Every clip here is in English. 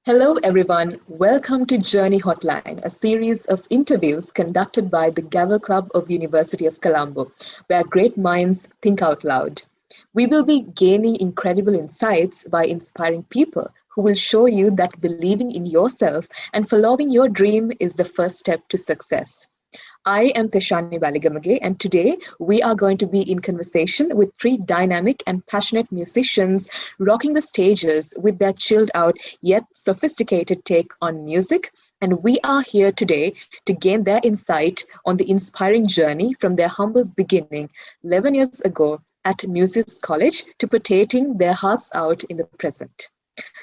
Hello, everyone. Welcome to Journey Hotline, a series of interviews conducted by the Gavel Club of University of Colombo, where great minds think out loud. We will be gaining incredible insights by inspiring people who will show you that believing in yourself and following your dream is the first step to success. I am Teshani Baligamage, and today we are going to be in conversation with three dynamic and passionate musicians rocking the stages with their chilled out yet sophisticated take on music. And we are here today to gain their insight on the inspiring journey from their humble beginning 11 years ago at Music College to potating their hearts out in the present.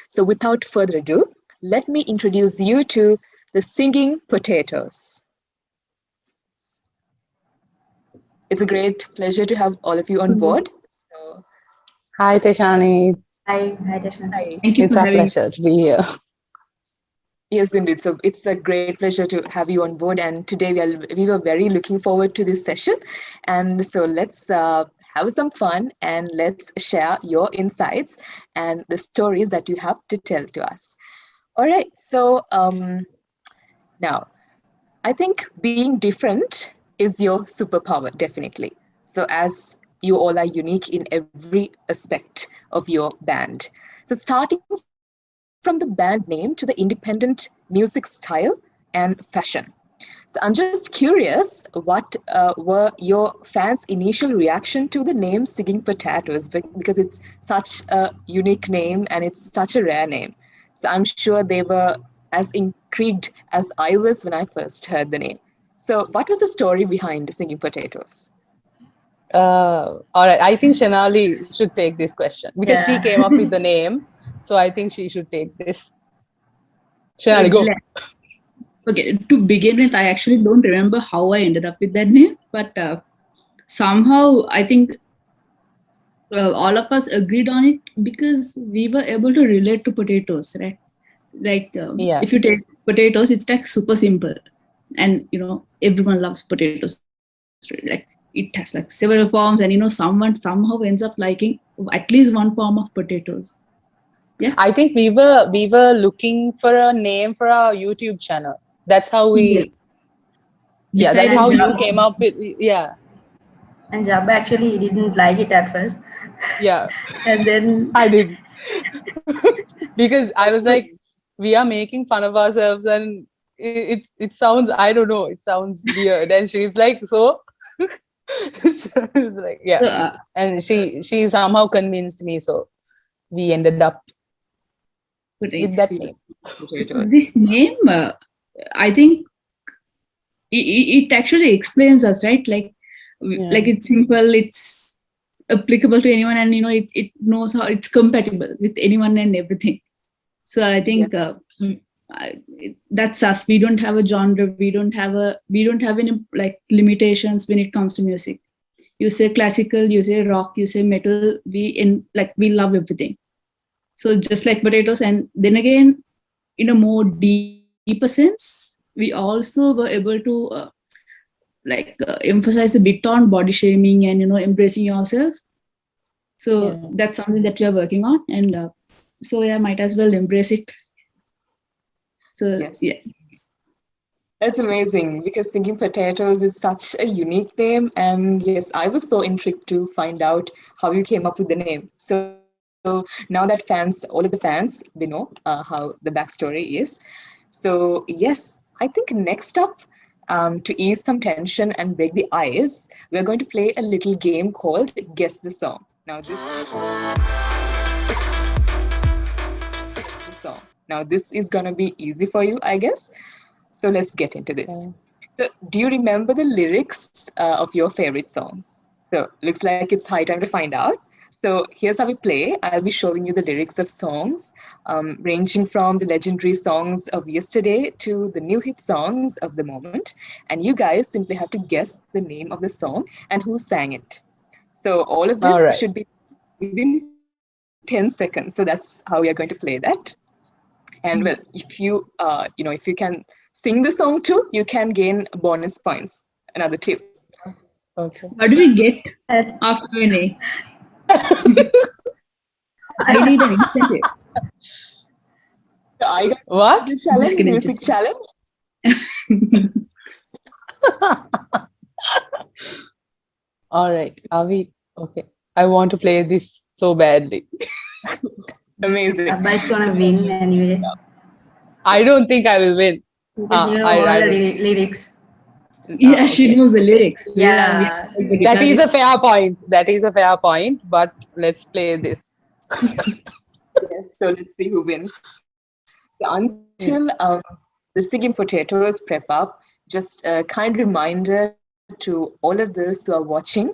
So, without further ado, let me introduce you to the Singing Potatoes. It's a great pleasure to have all of you on board. So, Hi, Teshani. Hi, Tashna. hi. Thank you It's for our having me. pleasure to be here. Yes, indeed. So it's a great pleasure to have you on board. And today we were very looking forward to this session. And so let's have some fun and let's share your insights and the stories that you have to tell to us. All right. So now I think being different is your superpower, definitely. So, as you all are unique in every aspect of your band. So, starting from the band name to the independent music style and fashion. So, I'm just curious what were your fans' initial reaction to the name Singing Potatoes because it's such a unique name and it's such a rare name. So I'm sure they were as intrigued as I was when I first heard the name. So, what was the story behind Singing Potatoes? All right. I think Shanali should take this question because she Yeah. came up with the name. So I think she should take this. Okay, Shanali, go. okay, to begin with, I actually don't remember how I ended up with that name, but somehow I think all of us agreed on it because we were able to relate to potatoes, right? Like Yeah. if you take potatoes, it's like super simple, and everyone loves potatoes. Like it has like several forms, and someone somehow ends up liking at least one form of potatoes. Yeah. I think we were looking for a name for our YouTube channel. That's how Yes. that's Besides how you Java, came up with, yeah. And Jabba actually he didn't like it at first. Yeah, And then I did. Because I was like, we are making fun of ourselves and it sounds, I don't know, it sounds weird. And she's like, so she's like, yeah. so, And she somehow convinced me, so we ended up potato. with that name. So this name, I think it actually explains us, right? Yeah. Like it's simple, it's applicable to anyone, and it knows how it's compatible with anyone and everything. So I think that's us. We don't have a genre. We don't have any like limitations when it comes to music. You say classical, you say rock, you say metal. We love everything. So just like potatoes, and then again, in a more deeper sense, we also were able to emphasize a bit on body shaming and embracing yourself. So Yeah. that's something that we are working on, and so yeah, might as well embrace it. So Yes. yeah. That's amazing because Singing Potatoes is such a unique name. And yes, I was so intrigued to find out how you came up with the name. So now that all of the fans, they know how the backstory is. So yes, I think next up, to ease some tension and break the ice, we're going to play a little game called Guess the Song. Now this is gonna be easy for you, I guess. So let's get into this. So, do you remember the lyrics of your favorite songs? So, looks like it's high time to find out. So, here's how we play. I'll be showing you the lyrics of songs, ranging from the legendary songs of yesterday to the new hit songs of the moment. And you guys simply have to guess the name of the song and who sang it. So, all of All this right. should be within 10 seconds. So, that's how we are going to play that. And well, if you can sing the song too, you can gain bonus points. Another tip. Okay. What do we get at, after Q&A? We I, need an incentive. So I got What? the challenge, Just kidding, music just kidding. challenge. All right. Are we okay? I want to play this so badly. Amazing. Jabba is So gonna win anyway I don't think I will win. because you know I all I the don't. lyrics. Yeah, she Okay. knows the lyrics. We Yeah. have the That guitar. is a fair point. That is a fair point. But let's play this. yes, so let's see who wins. So until Yeah. the singing potatoes prep up, just a kind reminder to all of those who are watching.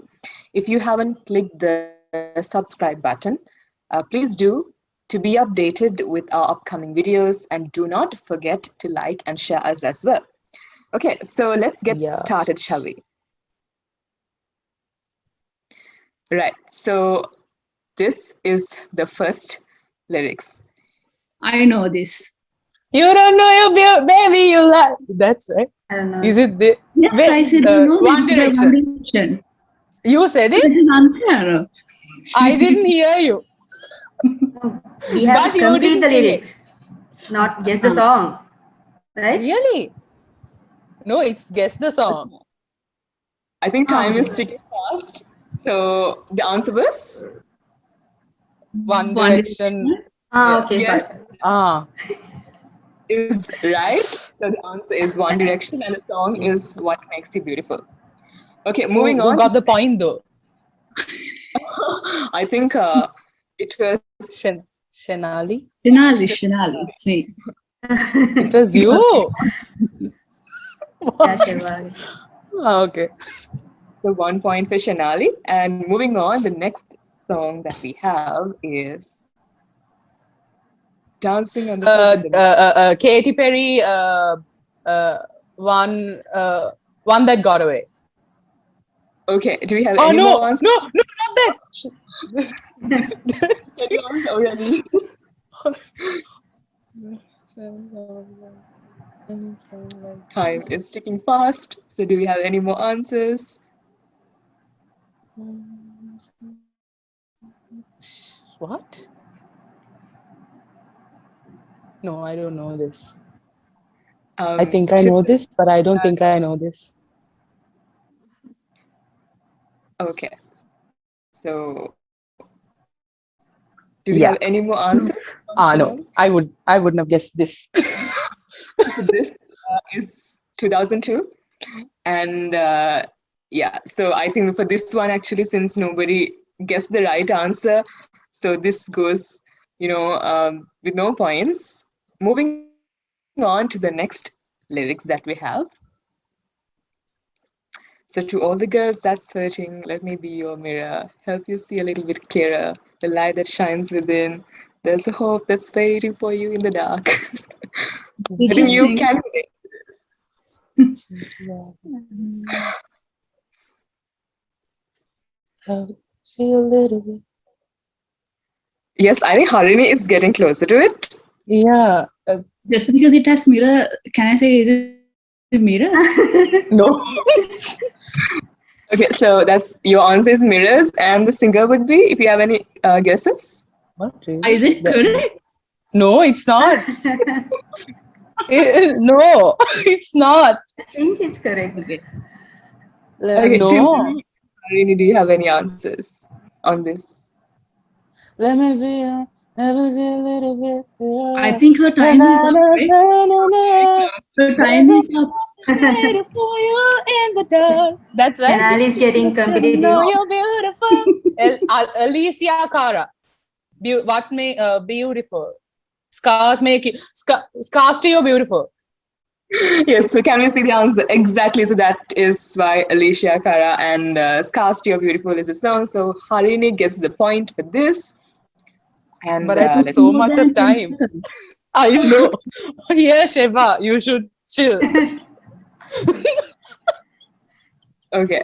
If you haven't clicked the subscribe button, please do to be updated with our upcoming videos, and do not forget to like and share us as well. Okay, so let's get started, shall we? Yes. Right, so this is the first lyrics. I know this. You don't know your baby, you lie. That's right. I don't know. Is it the Yes, I said you know One it's the One Direction? Direction. You said This it. is unfair. I didn't hear you, No, we have but to you complete didn't the sing it. lyrics, not guess the song, right? Really? No, it's guess the song. I think Oh, time is okay. ticking fast. So the answer was One One Direction. Direction. Yeah. Okay, yes, sorry. Ah. is right. So the answer is One Direction, and the song Yeah. is What Makes You Beautiful. Okay, Who moving who on. To got the point though? I think it was Shen Shenali. Shinali, Shinali. It's me. It was It was you. Yeah, What? Shivali. Ah, okay. the 1 point for Shanali. And moving on, the next song that we have is Dancing on the Top of the Mountain. Katy Perry. Uh, one. One that got away. Okay, do we have Oh any more no, answers? no, no, not that. Any answers already? Time is ticking fast. So do we have any more answers? What? No, I don't know this. I think I Should, know this, but I don't think I know this. okay, so do we have any more Yeah. answers from Shanali? No. I wouldn't have guessed this. So this is 2002, and yeah. So I think for this one, actually, since nobody guessed the right answer, so this goes, with no points. Moving on to the next lyrics that we have. So to all the girls that's searching, let me be your mirror, help you see a little bit clearer, the light that shines within. There's a hope that's waiting for you in the dark. I Did you think you sing? can relate to this. See a little bit. Yes, I think Harini is getting closer to it. Yeah. Just because it has mirror, can I say is it mirrors? No. Okay, so that's your answer is mirrors, and the singer would be, if you have any guesses. What really? Is it correct? No, it's not. No, it's not. I think it's correct. Okay. Okay, No. Chimali, Harini, do you have any answers on this? Let me be ever see a little bit. I think her time is up, right? Her time is up. Waiting for you in the dark. That's right. Shanali is getting Just to competitive. know you're beautiful. Alicia Cara. What may beautiful? Scars make you. Scars to you beautiful. Yes, so can we see the answer? Exactly, so that is by Alicia Cara, and Scars to Your Beautiful is a song. So Harini gets the point for this. And But I took let's so More much than of 10 time. seconds. I know. Yeah, Shiva, you should chill. okay.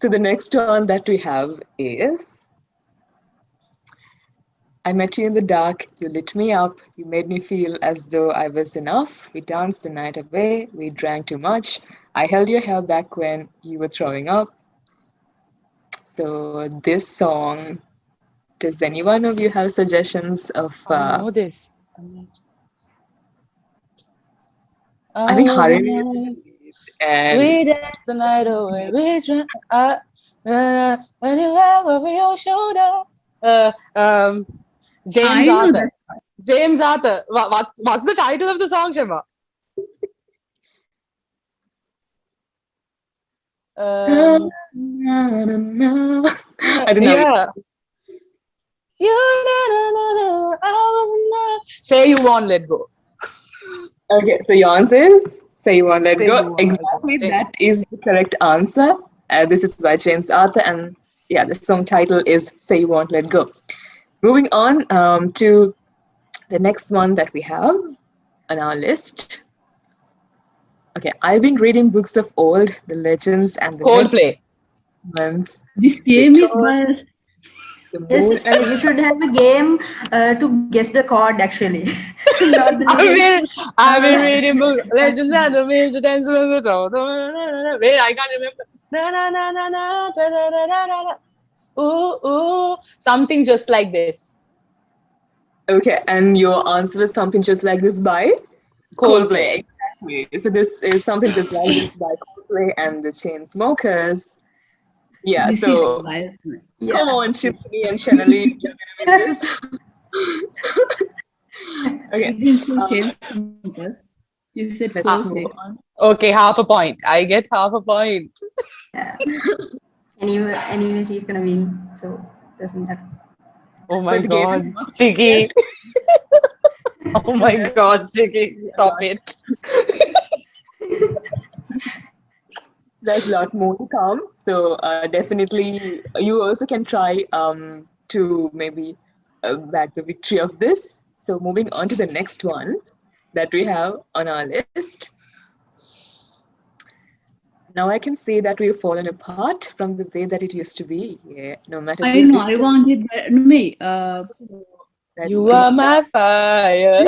So the next one that we have is I met you in the dark, you lit me up, you made me feel as though I was enough. We danced the night away, we drank too much. I held your hair back when you were throwing up. So this song, does any one of you have suggestions of I know this. I think was Hari alive. and We danced the night away. We drank. Anywhere we all showed up. James I know Arthur. that. James Arthur. What's the title of the song, Shema? Um, I don't know. yeah. You I was enough. Say you won't let go. Okay, so your answer is Say You Won't Let Say you Go. won't let go. Exactly, James. that is the correct answer. This is by James Arthur, and yeah, the song title is Say You Won't Let Go. Moving on to the next one that we have on our list. Okay, I've been reading books of old, the legends and the myths, Coldplay. months, This the game is tours, biased. the moon, Yes, you should have a game to guess the chord actually, not the I lyrics. mean, I've been reading books, legends and the myths, the tales of the told. Wait, I can't remember. Na na na na na da da da da da. Ooh ooh, something just like this. Okay, and your answer is something just like this by Coldplay. Coldplay. Exactly. So this is something just like this by Coldplay and the Chainsmokers. Yeah, This is so biased. Yeah. come on, Shivani and Shanali, you're gonna win this. Okay, You didn't say uh, Chainsmokers. You said let's Coldplay. move on. Okay, half a point. I get half a point. Yeah. Anyway, she's gonna win, so doesn't matter. Oh my But the game is god, not yet. Chicky. Oh my god, Chicky. A Stop lot. it. There's a lot more to come. So definitely, you also can try to maybe back the victory of this. So moving on to the next one that we have on our list. Now I can say that we've fallen apart from the way that it used to be. Yeah, no matter I the know. I distance. wanted me. That You are my fire.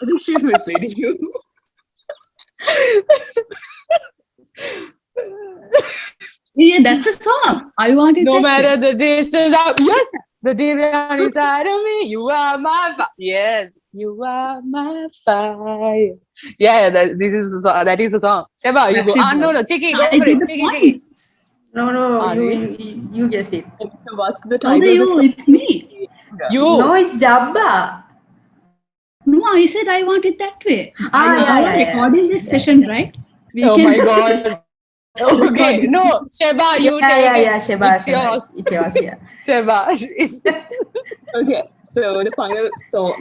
I think she's misleading you. Yeah, that's a song. I wanted No that way. matter the distance out. Yes, the deep down inside of me. You are my fire. Yes, you are my fire. Yeah, this is the song. That is the song. Sheba, you go. Backstreet Ah, no, Boys. no, Chicky, go I for get it. the Chicky, point. Chicky. No, Ah, you guessed it. So what's the How do title of the you? song? It's me. No, you. it's Jabba. No, I said I want it that way. Ah, I yeah, am yeah, yeah. recording this Yeah, session, right? We Oh can my god. Okay, record no, Sheba, you take it. Sheba, It's yours. it's yours, yeah. Sheba. Okay, so the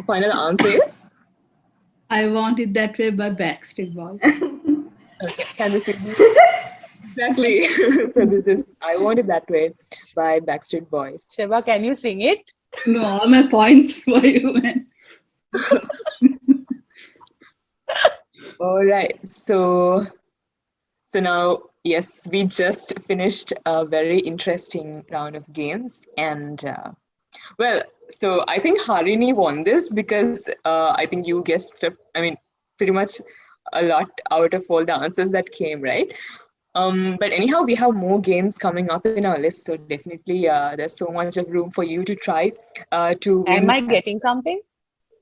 final answer is I want it that way by Backstreet Boys. okay. Can this be exactly? So this is "I Want It That Way" by Backstreet Boys. Sheba, can you sing it? No, all my points for you, man. All right, so now yes, we just finished a very interesting round of games, and well, so I think Harini won this because I think you guessed, I mean, pretty much a lot out of all the answers that came, right? But anyhow, we have more games coming up in our list, so definitely there's so much of room for you to try to Am win. I getting something?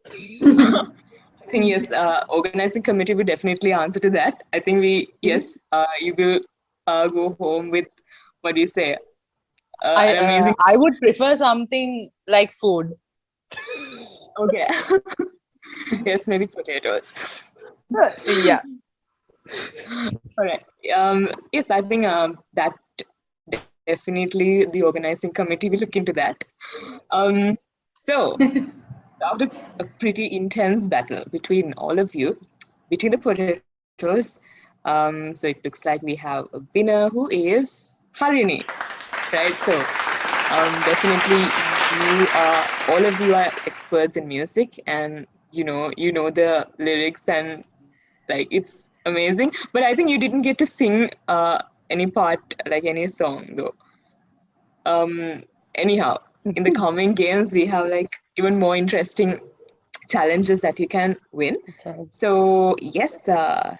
I think yes, organizing committee will definitely answer to that. I think yes, you will go home with what do you say, an amazing. I would prefer something like food. Okay, yes, maybe potatoes. Yeah. All right. Yes, I think that definitely the organizing committee will look into that. So, after a pretty intense battle between all of you, between the potatoes, so it looks like we have a winner who is Harini, right? So, definitely, all of you are experts in music, and you know the lyrics and like it's amazing. But I think you didn't get to sing any part, like any song though. Anyhow, in the coming games we have like even more interesting challenges that you can win. So yes,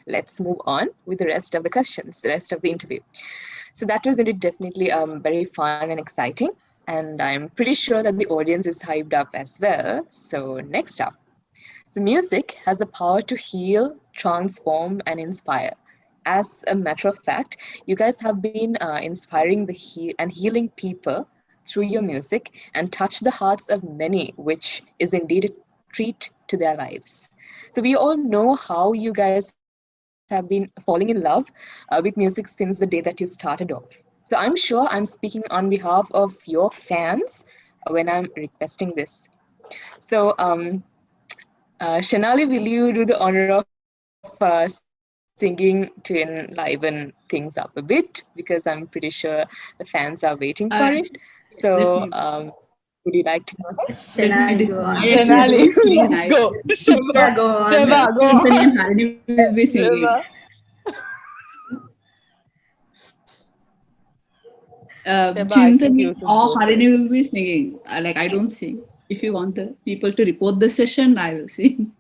let's move on with the rest of the questions, the rest of the interview. So that was indeed definitely very fun and exciting, and I'm pretty sure that the audience is hyped up as well. So next up, So, music has the power to heal, transform, and inspire. As a matter of fact, you guys have been inspiring and healing people through your music and touch the hearts of many, which is indeed a treat to their lives. So, we all know how you guys have been falling in love with music since the day that you started off. So, I'm sure I'm speaking on behalf of your fans when I'm requesting this. So, Shanali, will you do the honor of singing to enliven things up a bit? Because I'm pretty sure the fans are waiting for it. So, Let me would you like to go ahead? let me Shanali, do. go I on. actually Shanali, don't sing. let's go. Yeah, Sheba, go on. Sheba, go Tiffany on. and Harini will be singing. Sheba. Sheba, I think Chintamani you should or go Harini first. will be singing. Like I don't sing. If you want the people to report the session, I will sing.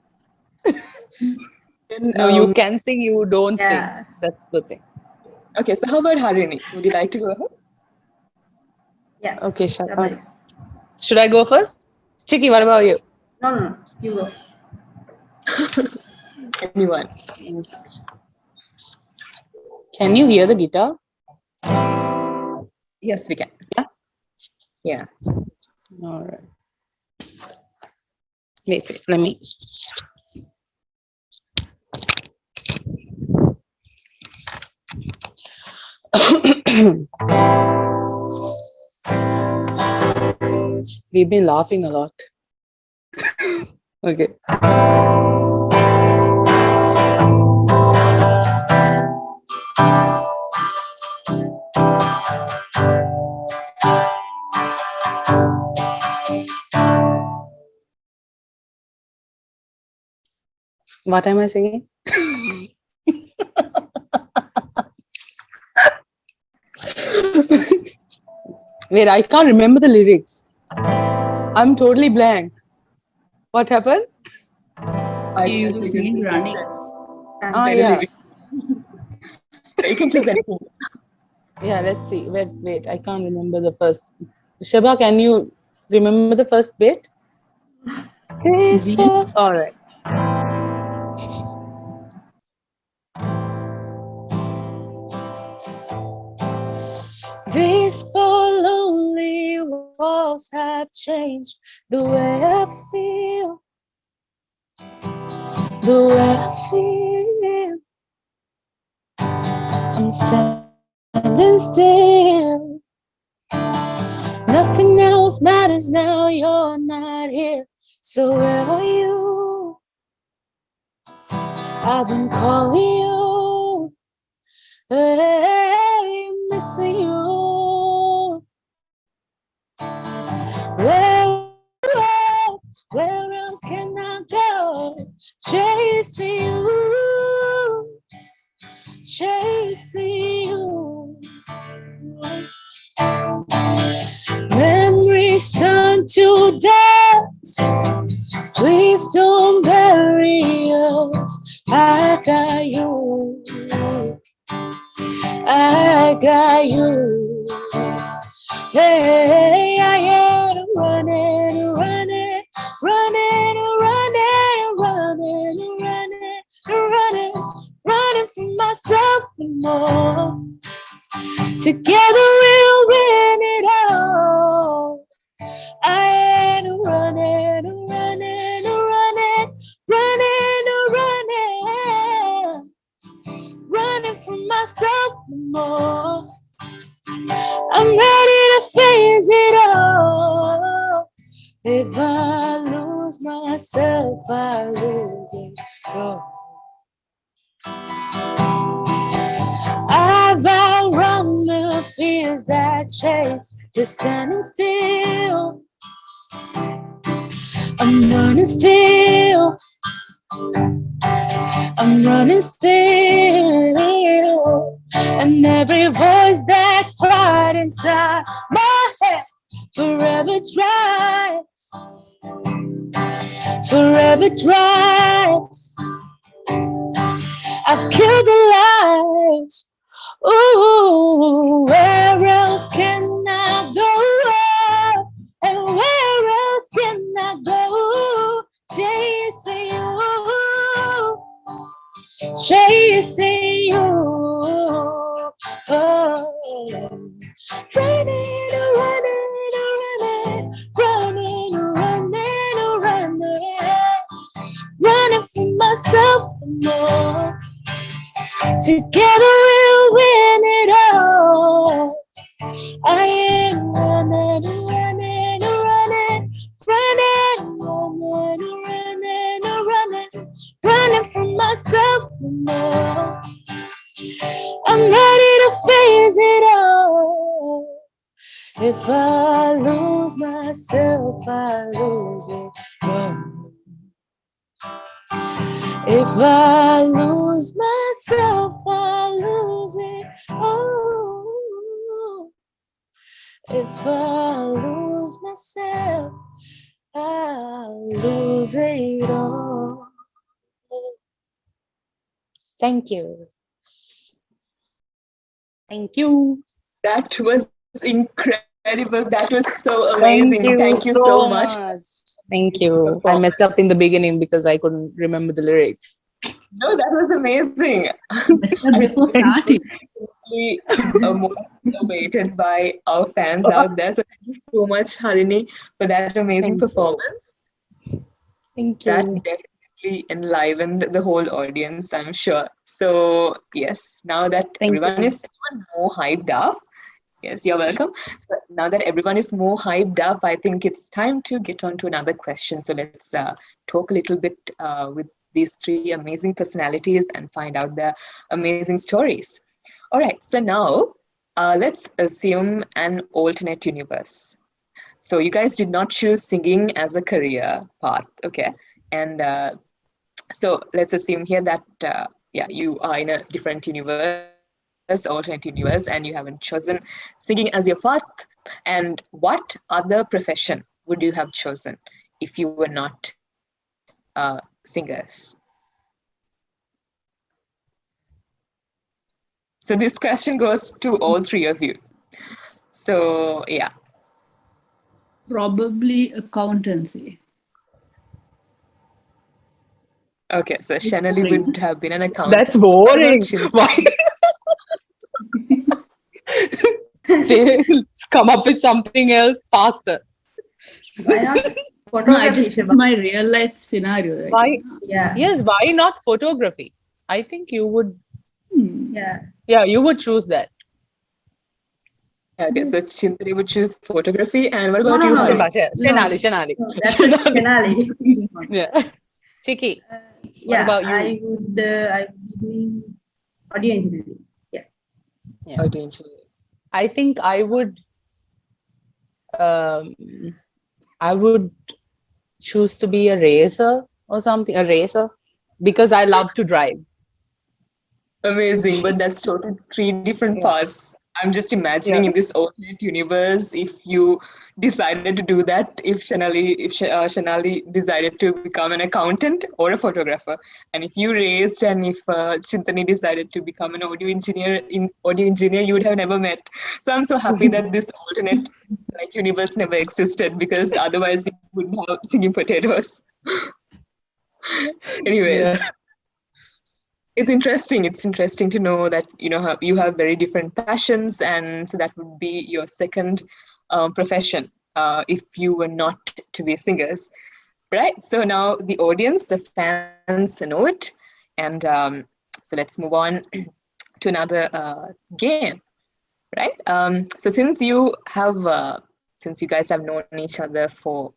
Then, No, you can sing, you don't sing. Yeah. That's the thing. okay, so how about Harini? Would you like to go ahead? Yeah. Okay, Somebody. should I go first? Chicky, what about you? No, no, no. You go. Anyone? Can you hear the guitar? Yes, we can. Yeah. Yeah. All right. Wait, let me. We've been laughing a lot. Okay. What am I singing? Wait, I can't remember the lyrics. I'm totally blank. What happened? I You guess will you sing can it just running. Ah, say the yeah. lyrics. You can choose anything. Yeah, let's see. Wait. I can't remember the first. Sheba, can you remember the first bit? The All right. These four lonely walls have changed the way I feel, the way I feel. I'm standing still. Nothing else matters now. You're not here. So where are you? I've been calling you. Hey, missing you. Where else? Where else can I go? Chasing you, chasing you. Memories turn to dust. Please don't bury us. I got you. I got you. Hey, I am running, running, running, running, running, running, running, running from myself and more. Together we'll win it all. I am running, running, running, running, running, running from myself and more. I'm ready to face it all. If I lose myself, I lose it all. I've outrun the fears that chase, just standing still. I'm running still. I'm running still. And every voice that cried inside my head forever dries, forever dries. I've killed the lights. Ooh, where else can I go? And where else can I go? Chasing you. Together we'll win it all. I am running, running, running, running, running, running, running, running from myself no more. I'm ready to face it all. If I lose myself, I lose it all. If I lose myself, I lose it all. If I lose myself, I lose it all. Thank you. Thank you. That was incredible. That was so amazing. Thank Thank you you so so much. much. Thank you. I messed up in the beginning because I couldn't remember the lyrics. No, that was amazing. Messed up before starting. Really, most awaited by our fans out there. So thank you so much, Harini, for that amazing Thank you. performance. Thank That you. definitely enlivened the whole audience, I'm sure. So yes, now that Thank everyone you. is even more hyped up, yes, you're welcome. So now that everyone is more hyped up, I think it's time to get on to another question. So let's talk a little bit with these three amazing personalities and find out their amazing stories. All right, so now let's assume an alternate universe. So you guys did not choose singing as a career path, okay? And so let's assume here that yeah, you are in a different universe, alternate universe, and you haven't chosen singing as your path. And what other profession would you have chosen if you were not singers? So this question goes to all three of you. So yeah, Probably accountancy. okay. So Shanali boring. would have been an That's accountant. What about boring. Chintan? Why? Say, come up with something else faster. Why not No, I photography, just put Shiva? my real life scenario. Right? Why? Yeah, Yes, why not photography? I think you would. yeah. Yeah, you would choose that. Okay, so Chintani would choose photography, and what No, about no, you, no, Hari? no. Shenali, No, Shenali. no, that's a Shenali. finale. Yeah. Chiki, what Yeah, about you? I would be doing audio engineering. Yeah. Yeah. Audio engineering. I think um, I would choose to be a racer or something, a racer, because I love to drive. Amazing, but that's totally three different Yeah. parts. I'm just imagining Yeah. in this alternate universe if you decided to do that, if Shanali decided to become an accountant or a photographer, and if you raised and if Chintani decided to become an audio engineer, you would have never met. So I'm so happy that this alternate like universe never existed because otherwise you wouldn't have singing potatoes. Anyways, Yeah. it's interesting to know that you have very different passions, and so that would be your second profession if you were not to be singers, right? So now the audience, the fans know it, and so let's move on to another game, right? So since you guys have known each other for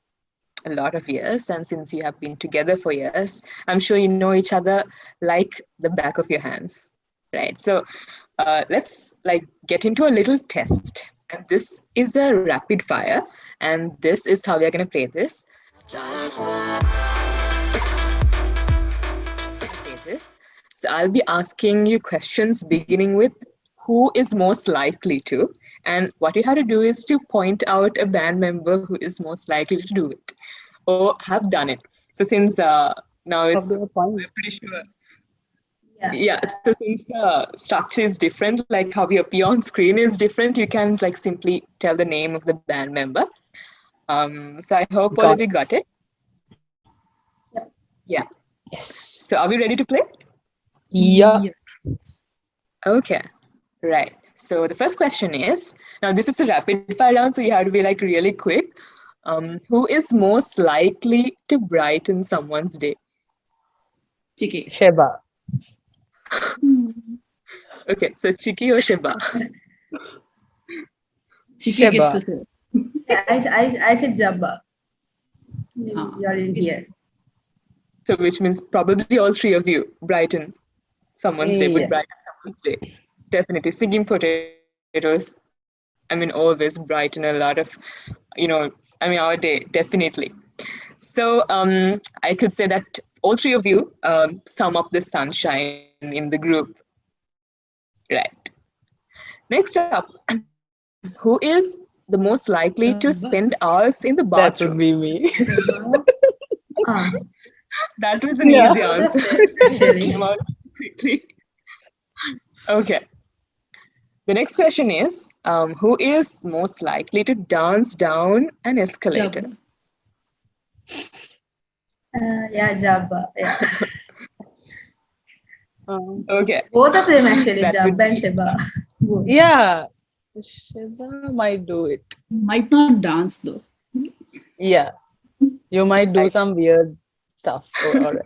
a lot of years, and since you have been together for years, I'm sure you know each other like the back of your hands, right? So let's like get into a little test, and this is a rapid fire, and this is how we are going to play this. So I'll be asking you questions beginning with who is most likely to, and what you have to do is to point out a band member who is most likely to do it or have done it. So since now it's Fine. we're pretty sure. Yeah. Yeah, so since the structure is different, like how we appear on screen is different, you can like simply tell the name of the band member. So I hope all of Got you it. got it. Yep. Yeah. Yes. So are we ready to play? Yeah. Okay. Right. So the first question is, now this is a rapid fire round, so you have to be like really quick. Who is most likely to brighten someone's day? Chiki. Sheba. Okay, so Chiki or Sheba? Shiki gets Sheba. to say. Yeah, I said Jabba. Ah. You're in here. So which means probably all three of you brighten someone's day, would Yeah. brighten someone's day. Definitely. Singing potatoes, I mean, always brighten a lot of, our day, definitely. So I could say that all three of you sum up the sunshine in the group. Right. Next up, who is the most likely to spend Jabba. hours in the That bathroom? would be me. Jabba. Ah, That was an Yeah. easy both of answer. them That actually. came out quickly. Okay. The next question is who is most likely to dance down an escalator? Jabba. Yeah, Jabba. Yeah. Okay. Both of them So actually, that would Jabba and be, Sheba. Both. Yeah. Sheba might do it. Might not dance though. Yeah. You might do I, some weird stuff or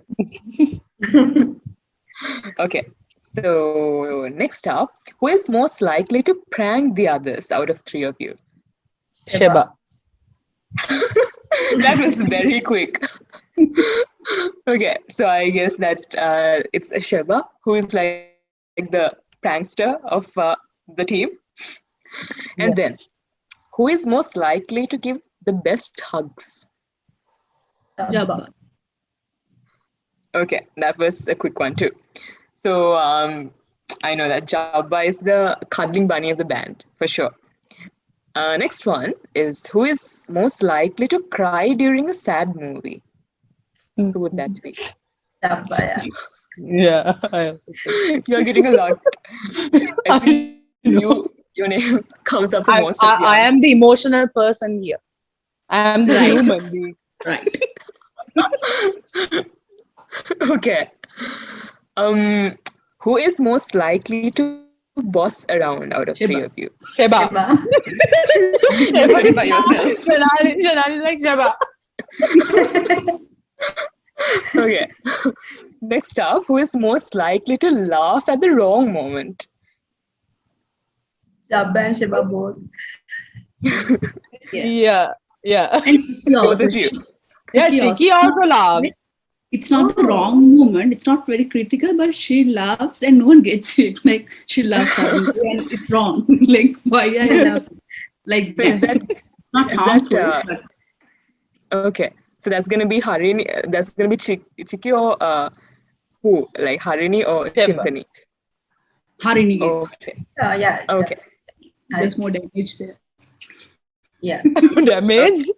okay. So next up, who is most likely to prank the others out of three of you? Sheba. Sheba. That was very quick. Okay, so I guess that it's a Sheba who is like the prankster of the team. And then, Yes. who is most likely to give the best hugs? Jabba. Jabba. Okay, that was a quick one too. So I know that Jabba is the cuddling bunny of the band for sure. Next one is who is most likely to cry during a sad movie? Who would that be? Jabba, yeah. Yeah, I also think. You're getting a lot. I think I know. your name comes up for most of the I answers. am the emotional person here. I am the Right. human being. Right. Okay. Um, who is most likely to boss around out of three of you? Sheba. Sheba. Sheba. You said it by yourself. Shanali is like Sheba. Okay. Next up, who is most likely to laugh at the wrong moment? Jabba and Sheba both. Yeah. Yeah. Yeah. And Chiki Both also. of you. Yeah, Chiki also. Chiki also laughs. It's not the Oh, wrong moment. It's not very critical, but she laughs and no one gets it. Like she laughs suddenly and it's wrong. Like why are you laughing? Like So that. It's not is that harmful, but okay? So that's gonna be Harini. That's gonna be Chiki or who? Like Harini or Sheba. Chinthani? Harini gets. Okay. yeah. Okay. There's more damage there. Yeah. Damaged.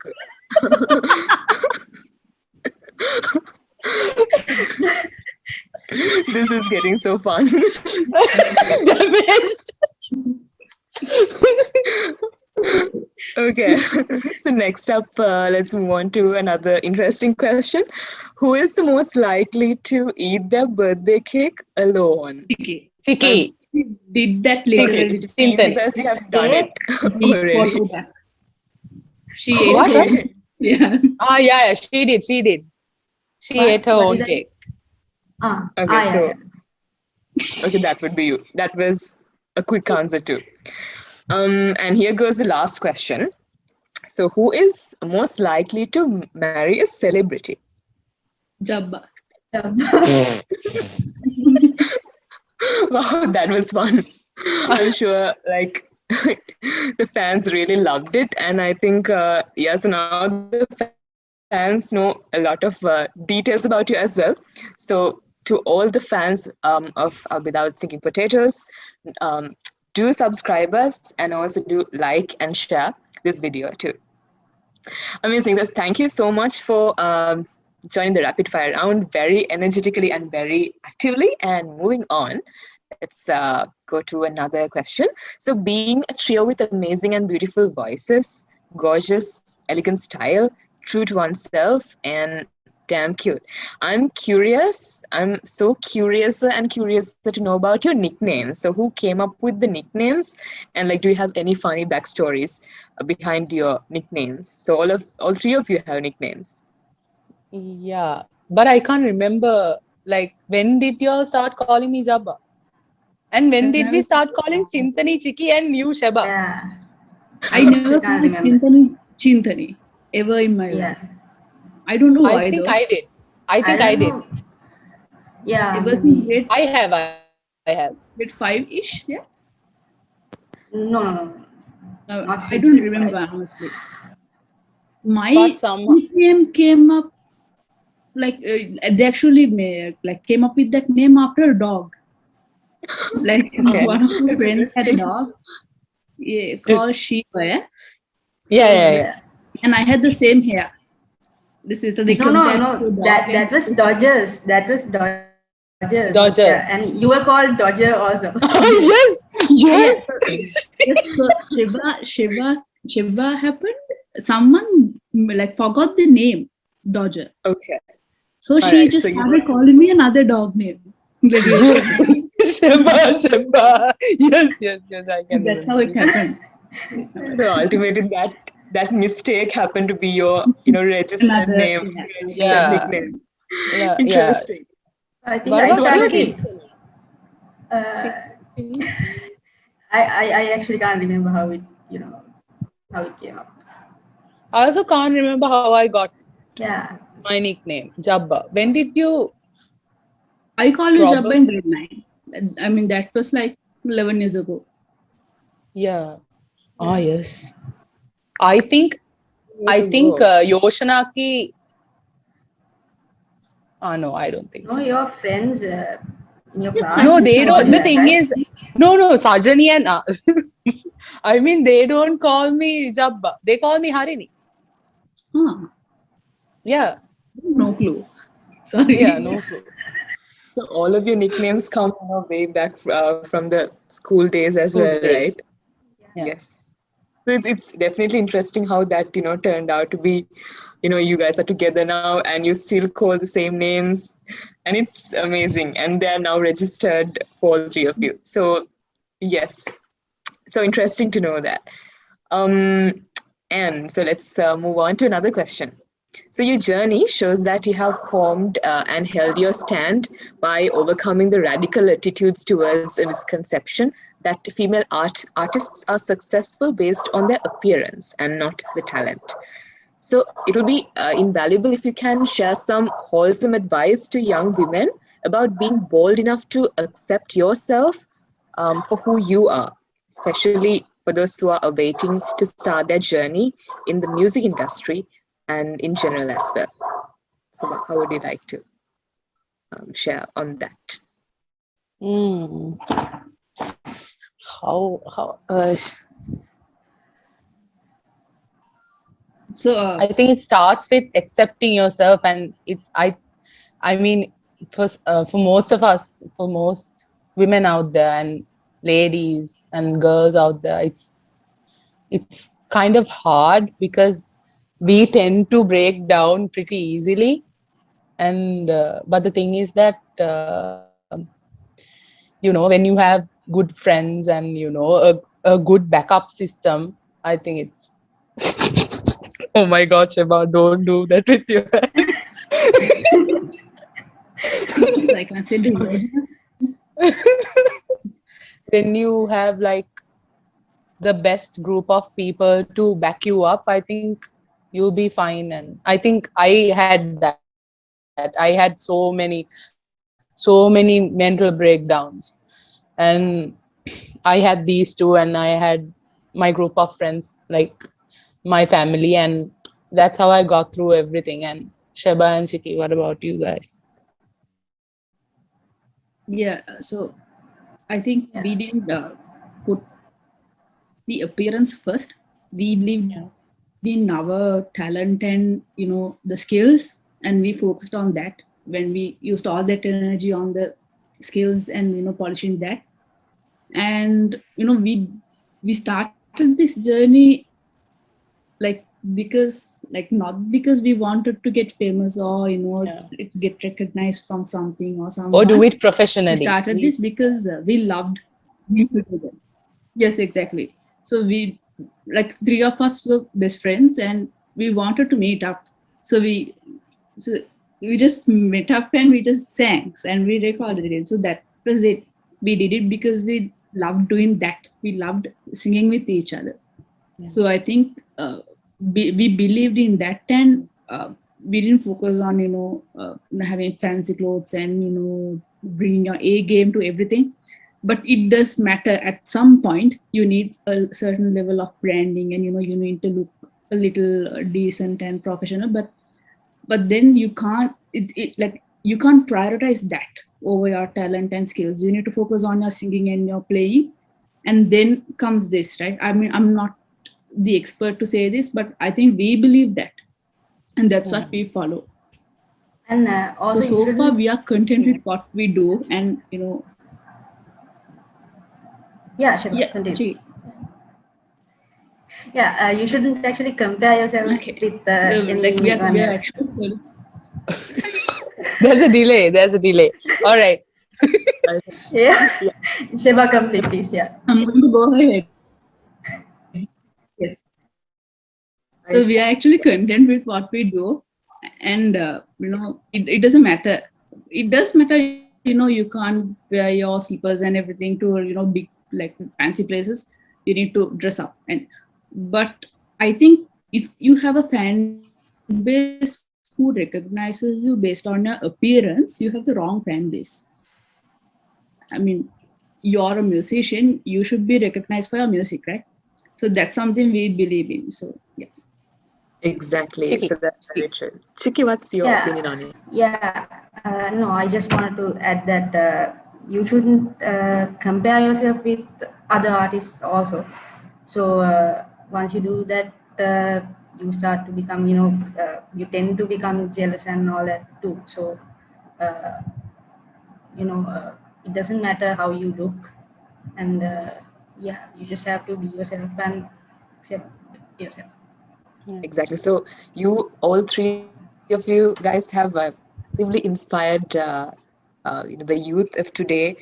This is getting so fun. Damaged. Okay. So next up, let's move on to another interesting question. Who is the most likely to eat their birthday cake alone? Chiki. Chiki. She did that Okay, literally. it The seems same as you have done it week or already. two back. She ate What? her What? own. Yeah. Ah, yeah, she did. She did. She ate her What own did I? cake. Okay, Yeah, so yeah. okay, that would be you. That was a quick answer too. And here goes the last question. So, who is most likely to marry a celebrity? Jabba. Jabba. Wow, that was fun. I'm sure, like, the fans really loved it, and I think, yeah. So now the fans know a lot of details about you as well. So, to all the fans of Without Thinking Potatoes, um, do subscribe us and also do like and share this video too. Amazing. Just thank you so much for joining the rapid fire round very energetically and very actively. And moving on, let's go to another question. So, being a trio with amazing and beautiful voices, gorgeous, elegant style, true to oneself, and damn cute. I'm curious. I'm so curious and curious to know about your nicknames. So, who came up with the nicknames, and like, do you have any funny backstories behind your nicknames? So, all three of you have nicknames. Yeah, but I can't remember. Like, when did you all start calling me Jabba? And when did we never- start calling Chintani Chiki and you Sheba? Yeah. I never can't called remember. Chintani ever in my Yeah. life. I don't know I why think though. I did. I think I I don't did. know. Yeah, Ever since maybe. I have. grade 5-ish, yeah. No. Not I since don't grade remember 5. honestly. My But somehow, nickname came up like they actually like came up with that name after a dog. Like Okay, one of my that's friends had a interesting. dog, yeah, it's, called Shiva, yeah. yeah, So yeah, yeah. Yeah. and I had the same hair. This is so they compared No. to a dog That and was Dodgers. That was Dodgers. Yeah, and Dodger. you were called Dodger also. Yes, yeah. yes. So, yes, so Shiva happened. Someone like forgot the name Dodger. Okay, So all she right. So just you started calling me another dog name. Like yesterday. Sheba. Yes, I can That's how remember it this. happened. so ultimately that mistake happened to be your registered Another, name, yeah, another registered Yeah, name. nickname. yeah. Interesting. I think What I about So what you, about started you? it. Chintani? Uh, Chintani? I actually can't remember how it came up. I also can't remember how I got Yeah. my nickname, Jabba. When did you I call you Jabba probably? in grade 9. I mean, that was like 11 years ago. Yeah. Ah, Yeah. yes. I think Years ago. Yoshanaki. Ah, no, I don't think No, so. your friends in your It's No, class Sajjan they called don't. also me. The that, thing right? is, no, Sajani and I mean, they don't call me Jabba. They call me Harini. Huh. Yeah, No clue. yeah, Sorry. no clue. So all of your nicknames come way back from the school days as School well, right? days. Yeah. Yes. So it's definitely interesting how that turned out to be. You guys are together now, and you still call the same names, and it's amazing. And they are now registered for all three of you. So yes, so interesting to know that. And so let's move on to another question. So your journey shows that you have formed and held your stand by overcoming the radical attitudes towards a misconception that female artists are successful based on their appearance and not the talent. So it'll be invaluable if you can share some wholesome advice to young women about being bold enough to accept yourself for who you are, especially for those who are awaiting to start their journey in the music industry and in general as well. So, how would you like to share on that? Mm. How? So, I think it starts with accepting yourself, and I mean, for most of us, for most women out there, and ladies and girls out there, it's kind of hard because we tend to break down pretty easily. And but the thing is that when you have good friends and a good backup system, I think it's oh my god, Sheba, don't do that with your hands. I can't say the When you have like the best group of people to back you up, I think you'll be fine. And I think I had that. I had so many mental breakdowns, and I had these two, and I had my group of friends, like my family, and that's how I got through everything. And Sheba and Shiki, what about you guys? Yeah, so I think Yeah. we didn't put the appearance first. We believed Yeah. in our talent and the skills, and we focused on that when we used all that energy on the skills and polishing that. And we started this journey like because like not because we wanted to get famous or Yeah. get recognized from something or Or do someone. it We professionally. started this because we loved being together. Yes, exactly. So we, like, three of us were best friends and we wanted to meet up. So so we just met up and we just sang and we recorded it. So that was it. We did it because we loved doing that. We loved singing with each other. So I think we believed in that, and we didn't focus on having fancy clothes and bringing your A game to everything. But it does matter. At some point, you need a certain level of branding, and you need to look a little decent and professional. But then you can't like you can't prioritize that over your talent and skills. You need to focus on your singing and your playing, and then comes this, right? I mean, I'm not the expert to say this, but I think we believe that, and that's what we follow. And So also, you so far shouldn't. we are content with what we do, and Yeah, sure. yeah, Continue. actually, Yeah, you shouldn't actually compare yourself okay, with like anyone we are else. actually. There's a delay. There's a delay. All right. Yeah, Yeah. Sheba, complete, please. Yeah. I'm going to go ahead. Yes. So we are actually content with what we do, and it doesn't matter. It does matter, you can't wear your slippers and everything to big like fancy places. You need to dress up, but I think if you have a fan base who recognizes you based on your appearance, you have the wrong fan base. I mean, you're a musician, you should be recognized for your music, right? So that's something we believe in. So yeah. Exactly. So Chiki. that's very true. Chiki, what's your Yeah, opinion on it? yeah. No, I just wanted to add that you shouldn't compare yourself with other artists also. So once you do that, you start to become, you tend to become jealous and all that too. So, uh, it doesn't matter how you look, and yeah, you just have to be yourself and accept yourself. Exactly. So you, all three of you guys, have massively inspired, the youth of today.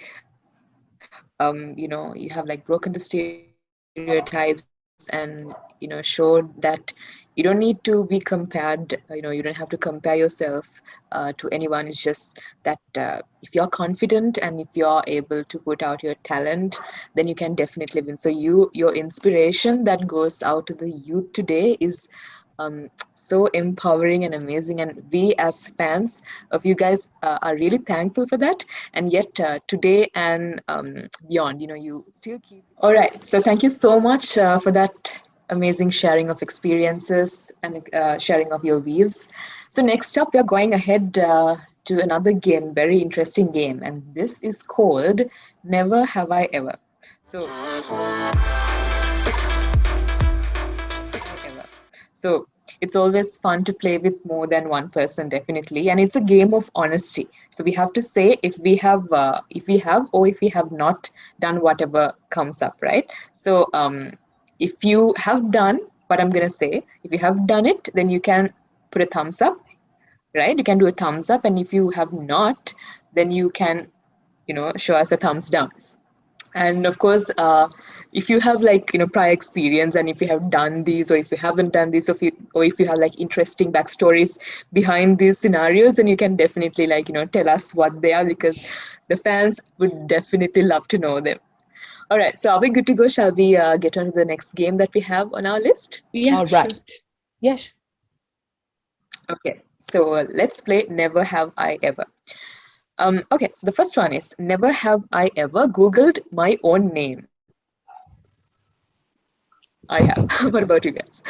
You have like broken the stereotypes and showed that you don't need to be compared. You don't have to compare yourself to anyone. It's just that if you're confident and if you're able to put out your talent, then you can definitely win. So your inspiration that goes out to the youth today is so empowering and amazing, and we as fans of you guys are really thankful for that. And yet today and beyond, you still keep. All right, so thank you so much for that amazing sharing of experiences and sharing of your views. So next up, we're going ahead to another game, very interesting game, and this is called Never Have I Ever. So ever. So it's always fun to play with more than one person, definitely, and it's a game of honesty. So we have to say if we have, or if we have not done whatever comes up, right? So if you have done what I'm gonna say, if you have done it, then you can put a thumbs up, right? You can do a thumbs up, and if you have not, then you can show us a thumbs down. And of course, if you have like prior experience, and if you have done these, or if you haven't done this, or if you have like interesting backstories behind these scenarios, then you can definitely like tell us what they are, because the fans would definitely love to know them. All right, so are we good to go? Shall we get on to the next game that we have on our list? Yeah, All sure. right. Yes. Okay, so let's play Never Have I Ever. Okay, so the first one is, never have I ever Googled my own name. I have. What about you guys?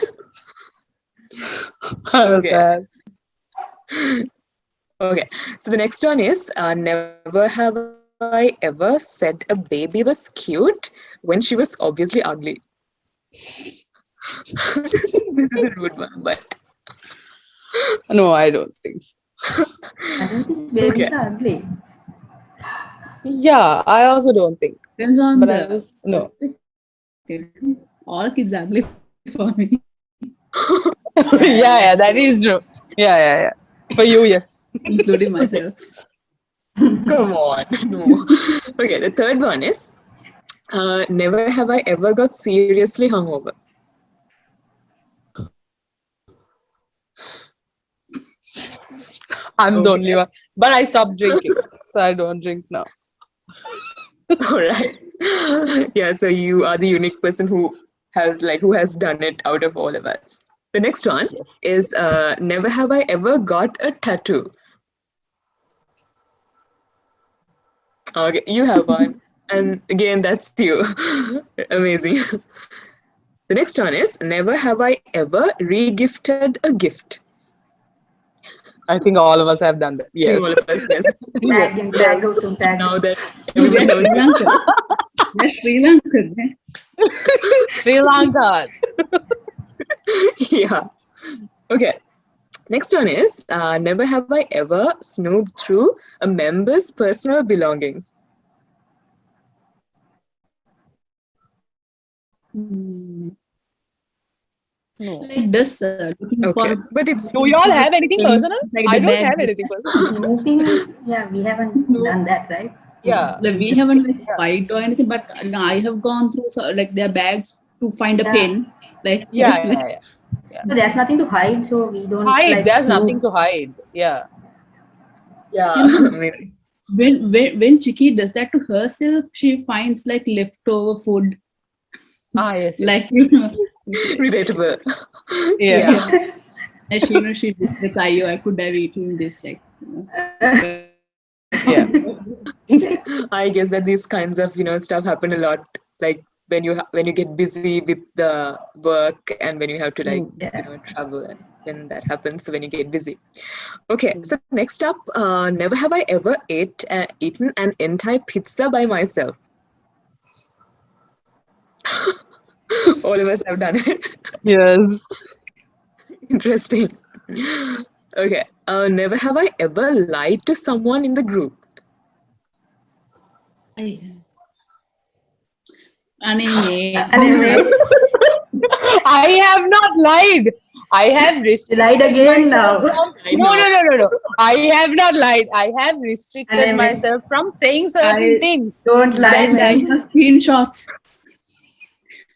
I was Okay. bad. Okay. So the next one is, never have I ever said a baby was cute when she was obviously ugly. This is a rude one, but No, I don't think so. I don't think okay. babies are ugly. Yeah, I also don't think. Depends on But I the was no. perspective. All kids are ugly for me. Yeah, Yeah, yeah, that's that true. is true. Yeah, yeah, yeah. For you, yes. Including myself. Come on. No. Okay. The third one is, never have I ever got seriously hungover. I'm the only Okay. one. But I stopped drinking. So I don't drink now. All right. Yeah, so you are the unique person who has done it out of all of us. The next one Yes. is never have I ever got a tattoo. Okay, you have one. And again, that's you. Amazing. The next one is never have I ever re-gifted a gift. I think all of us have done that. I think Yes. all of us, yes. Yes. Tag and Yes. tag out to tag. Now that No, everyone they're knows Sri you. Lankan. They're Sri Lankan. Sri Lanka. Yeah. Okay. Next one is never have I ever snooped through a member's personal belongings. Hmm. No. Like this, looking for Okay, but it's Do y'all have anything personal? like I the don't bag. have anything personal. Snooping is, yeah, we haven't Snoop. done that, right? Yeah. Like we Just haven't like yeah. spied or anything, but I have gone through like their bags to find a Yeah. pin. Like Yeah, it's yeah, like yeah. Yeah. So there's nothing to hide, so we don't Hide. like There's nothing snoop. to hide. Yeah. yeah. you know I mean, when Chiki does that to herself, she finds like leftover food. Ah, yes, Like yes. relatable. Yeah. yeah, and she did like, I could have eaten this like. But Yeah. I guess that these kinds of stuff happen a lot. Like when you get busy with the work and when you have to Mm. travel, and when that happens when you get busy. Okay, so next up, never have I ever eaten an entire pizza by myself. All of us have done it. Yes. Interesting. Okay, never have I ever lied to someone in the group. anime. Anyway, I have not lied. I have you lied restricted again myself now. from. I No, know. no, no, no, no. I have not lied. I have restricted Anyway, myself from saying certain I things. don't lie, I man. have screenshots.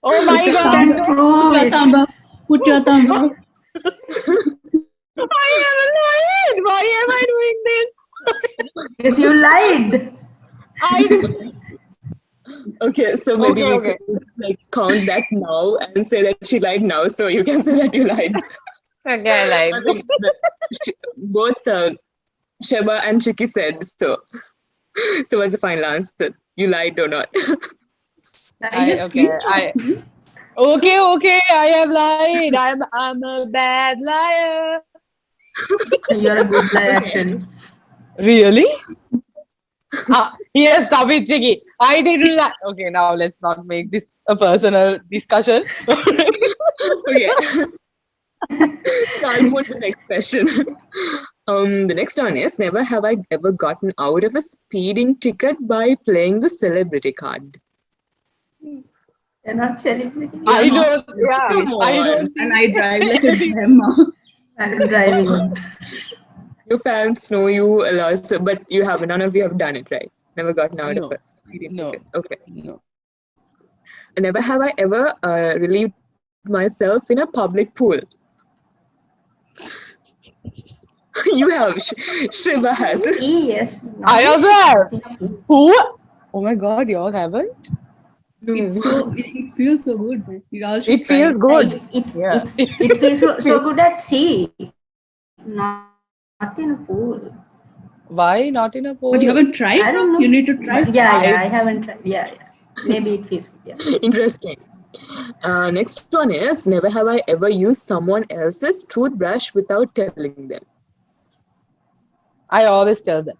Oh Put my your You God. thumb can up. No. Put prove your it. thumb up. Put your thumb up. I haven't lied. Why am I doing this? Because you lied. I did. Okay, so maybe Okay, we okay. could count that now and say that she lied now, so you can say that you lied. Okay, I I lied. think both Sheba and Chiki said so. So what's the final answer? You lied or not? I have Okay. screenshots, man. Okay. I have lied. I'm a bad liar. You're a good liar, Okay. actually. Really? Yes, stop it, Chiki. I didn't lie. Okay, now let's not make this a personal discussion. Okay. So I'll move to the next question. The next one is never have I ever gotten out of a speeding ticket by playing the celebrity card. You're not celebrating. You're I not don't, yeah, Come I on. don't and think. I drive like a grandma. I'm driving. Your fans know you a lot, so, but none of you have done it, right? Never gotten out of No, a speeding no, ticket. Okay. no. Never have I ever relieved myself in a public pool. You have. Shiva has. Yes. I Not also have. yet. Who? Oh my God, y'all haven't? It's No. so it feels so good, man. You all should It try feels it. good. It, Yeah. feels so good at sea, not in a pool. Why not in a But you pool? haven't I tried? don't know. You need to But try. yeah, I I haven't tried. Yeah. Maybe it feels good. Yeah. Interesting. Next one is never have I ever used someone else's toothbrush without telling them. I always tell them.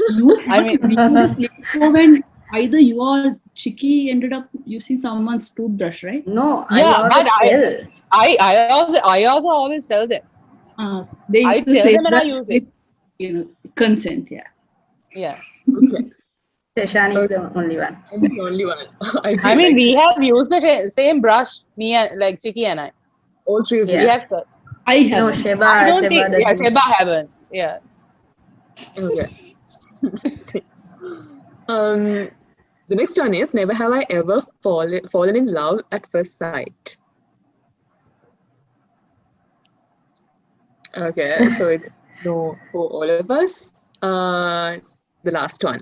You I have mean, to been the sleepover when either you or Chiki ended up using someone's toothbrush, right? No, I yeah, but always tell. I also always tell them. They I use the tell same them and I brush use with, it. consent. Yeah. Yeah. Okay. Seshan is Okay. the only one. I'm the only one. I I feel mean, like we have used the same brush, me and like Chiki and I. all three of We you. Yeah. have. I No, haven't. I don't Sheba think. Yeah, doesn't. Sheba haven't. Yeah. Okay. Interesting. Um, the next one is never have I ever fallen in love at first sight. Okay, so it's no for all of us. the last one.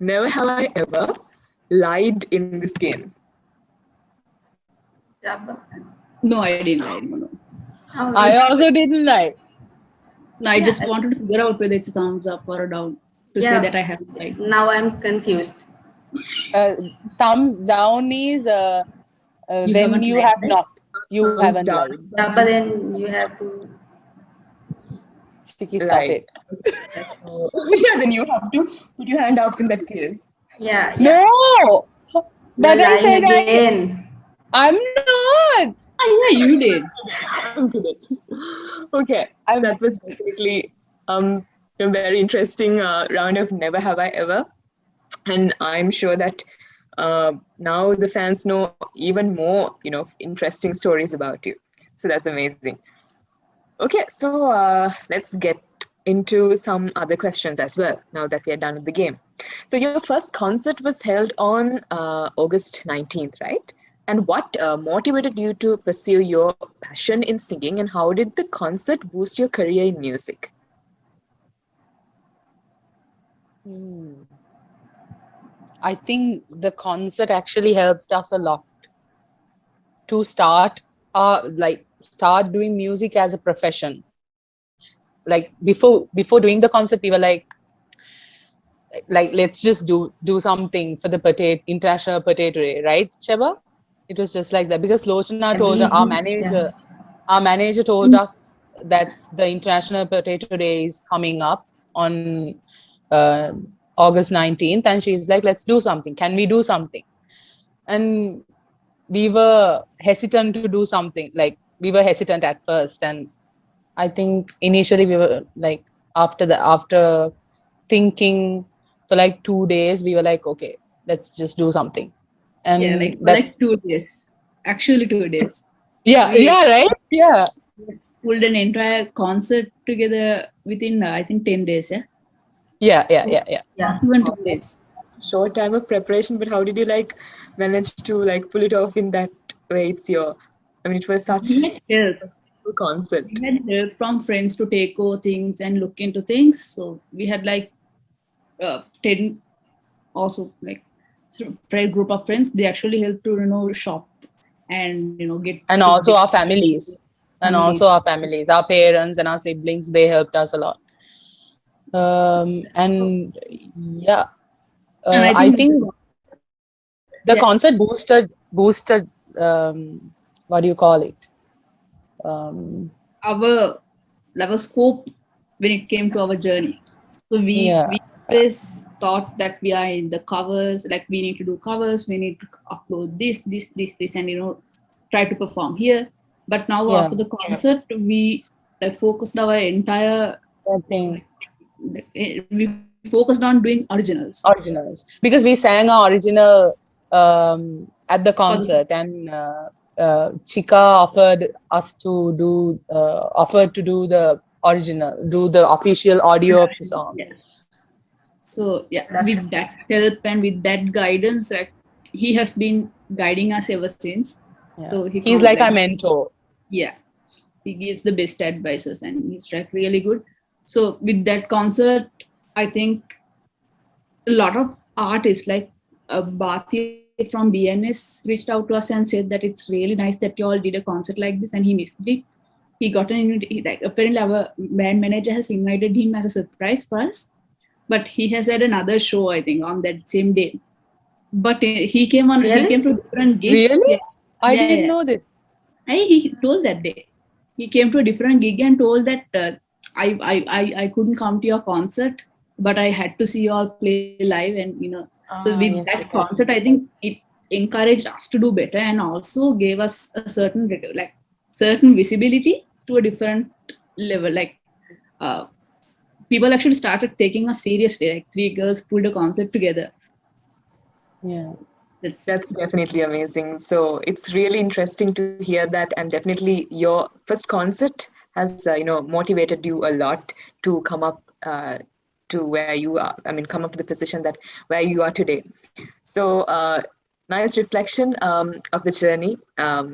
Never have I ever lied in this game. Jabba. No, I didn't lie. No. Oh, I also didn't lie. No, I Yeah, just wanted to figure out whether it's a thumbs up or a down to say that I haven't lied. Now I'm confused. Uh, Thumbs down is You when haven't you lied, have right? not. You Thumbs haven't down. lied. Jabba, then you have to. Sticky Right. started. Yes. So, yeah, then you have to put your hand up in that case. Yeah, yeah. No, You're but I said lying again. I'm not. Oh, yeah, you did. I'm kidding. Okay, I'm that was definitely a very interesting round of Never Have I Ever, and I'm sure that now the fans know even more, interesting stories about you. So that's amazing. Okay, so let's get into some other questions as well now that we are done with the game. So, your first concert was held on August 19th, right? And what motivated you to pursue your passion in singing, and how did the concert boost your career in music? I think the concert actually helped us a lot to start doing music as a profession. Like before doing the concert, we were like let's just do something for the potato international potato day, right, Sheba? It was just like that because Lochana Yeah, told we our did. manager, Yeah. told us that the International Potato Day is coming up on uh, August 19th, and she's like, let's do something. Can we do something? And we were hesitant to do something. Like we were hesitant at first, and I think initially we were like after thinking for like 2 days, we were like, okay, let's just do something. Yeah, And like for like that's 2 days. Actually, 2 days. yeah, We yeah, right? Yeah. pulled an entire concert together within, I think, 10 days. Yeah. Yeah. Not even Wow, 2 days. that's a short time of preparation, but how did you manage to pull it off in that way? I mean, it was We such had help. a simple concert. We had help from friends to take over things and look into things. So we had like 10 also like friend group of friends. They actually helped to shop and get And to also get our families. And also families. our families, our parents and our siblings, they helped us a lot. And yeah, And I I think think the yeah, concert boosted what do you call it? Um, our scope when it came to our journey. So yeah, we always thought that we are in the covers, like we need to do covers, we need to upload this, and try to perform here. But now yeah, after the concert, we focused our entire I think we focused on doing originals originals because we sang our original at the for the concert, and Chika offered to do the original, do the official audio of the song. yeah. So yeah, That's with that help and with that guidance, like he has been guiding us ever since. Yeah, So he he's can't like our like mentor. yeah, he gives the best advices and he's like really good. So with that concert, I think a lot of artists like Bhatia from BNS reached out to us and said that it's really nice that you all did a concert like this, and he missed it. He got like apparently our band manager has invited him as a surprise for us, but he has had another show I think on that same day. But he came really. to a different gig. Really? Yeah, I yeah, didn't yeah. know this. He told that day. He came to a different gig and told that I couldn't come to your concert, but I had to see you all play live, and So with Ah, that yes, yes, concert, yes. I think it encouraged us to do better and also gave us a certain visibility to a different level. Like uh, people actually started taking us seriously. Like three girls pulled a concert together. Yeah. That's That's definitely amazing. So it's really interesting to hear that, and definitely your first concert has motivated you a lot to come up to where you are. I mean, come up to the position that where you are today. So nice reflection of the journey. A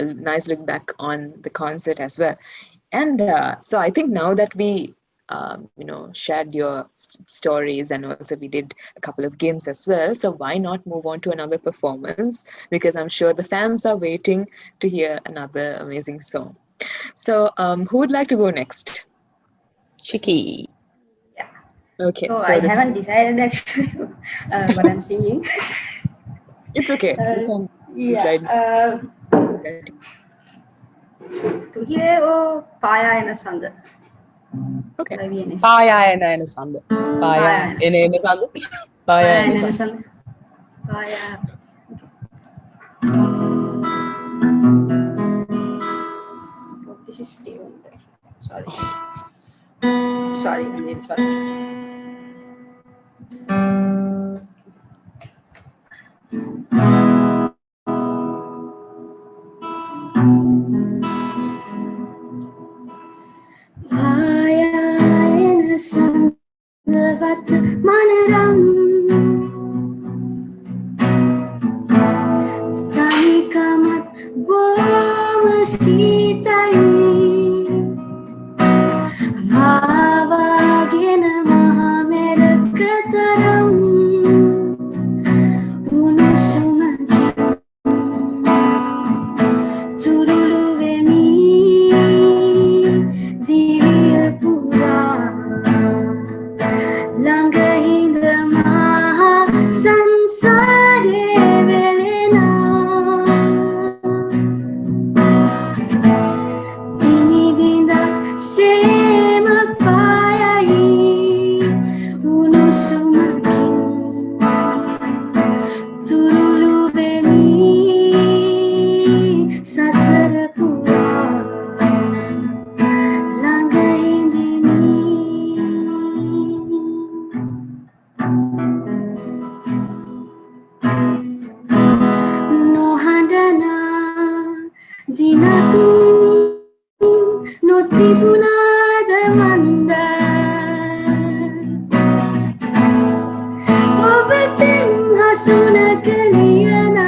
nice look back on the concert as well. And so I think now that we shared your stories, and also we did a couple of games as well. So why not move on to another performance? Because I'm sure the fans are waiting to hear another amazing song. So who would like to go next? Chicky. Yeah. Okay, So so I this haven't decided actually what I'm singing. it's okay. You Uh, can yeah. decide. Tuhiye o paya sanda Okay. by VNS. Payayana Sanda. Paya Payayana Sanda. Payayana paya Sanda. sanda. Paya. Oh, this is different. Sorry. Sorry, I'm really sorry. Paya sandavat manaram tani kamat bomasitai Avagena mahamerakataram unasumakim turuluvemi divya langgahinda maha sansare velena inibindak sema payai unusumakin turuluvemi sasara pura langahindimi no handana dinaku no tribunada manda obeting hasuna kaliana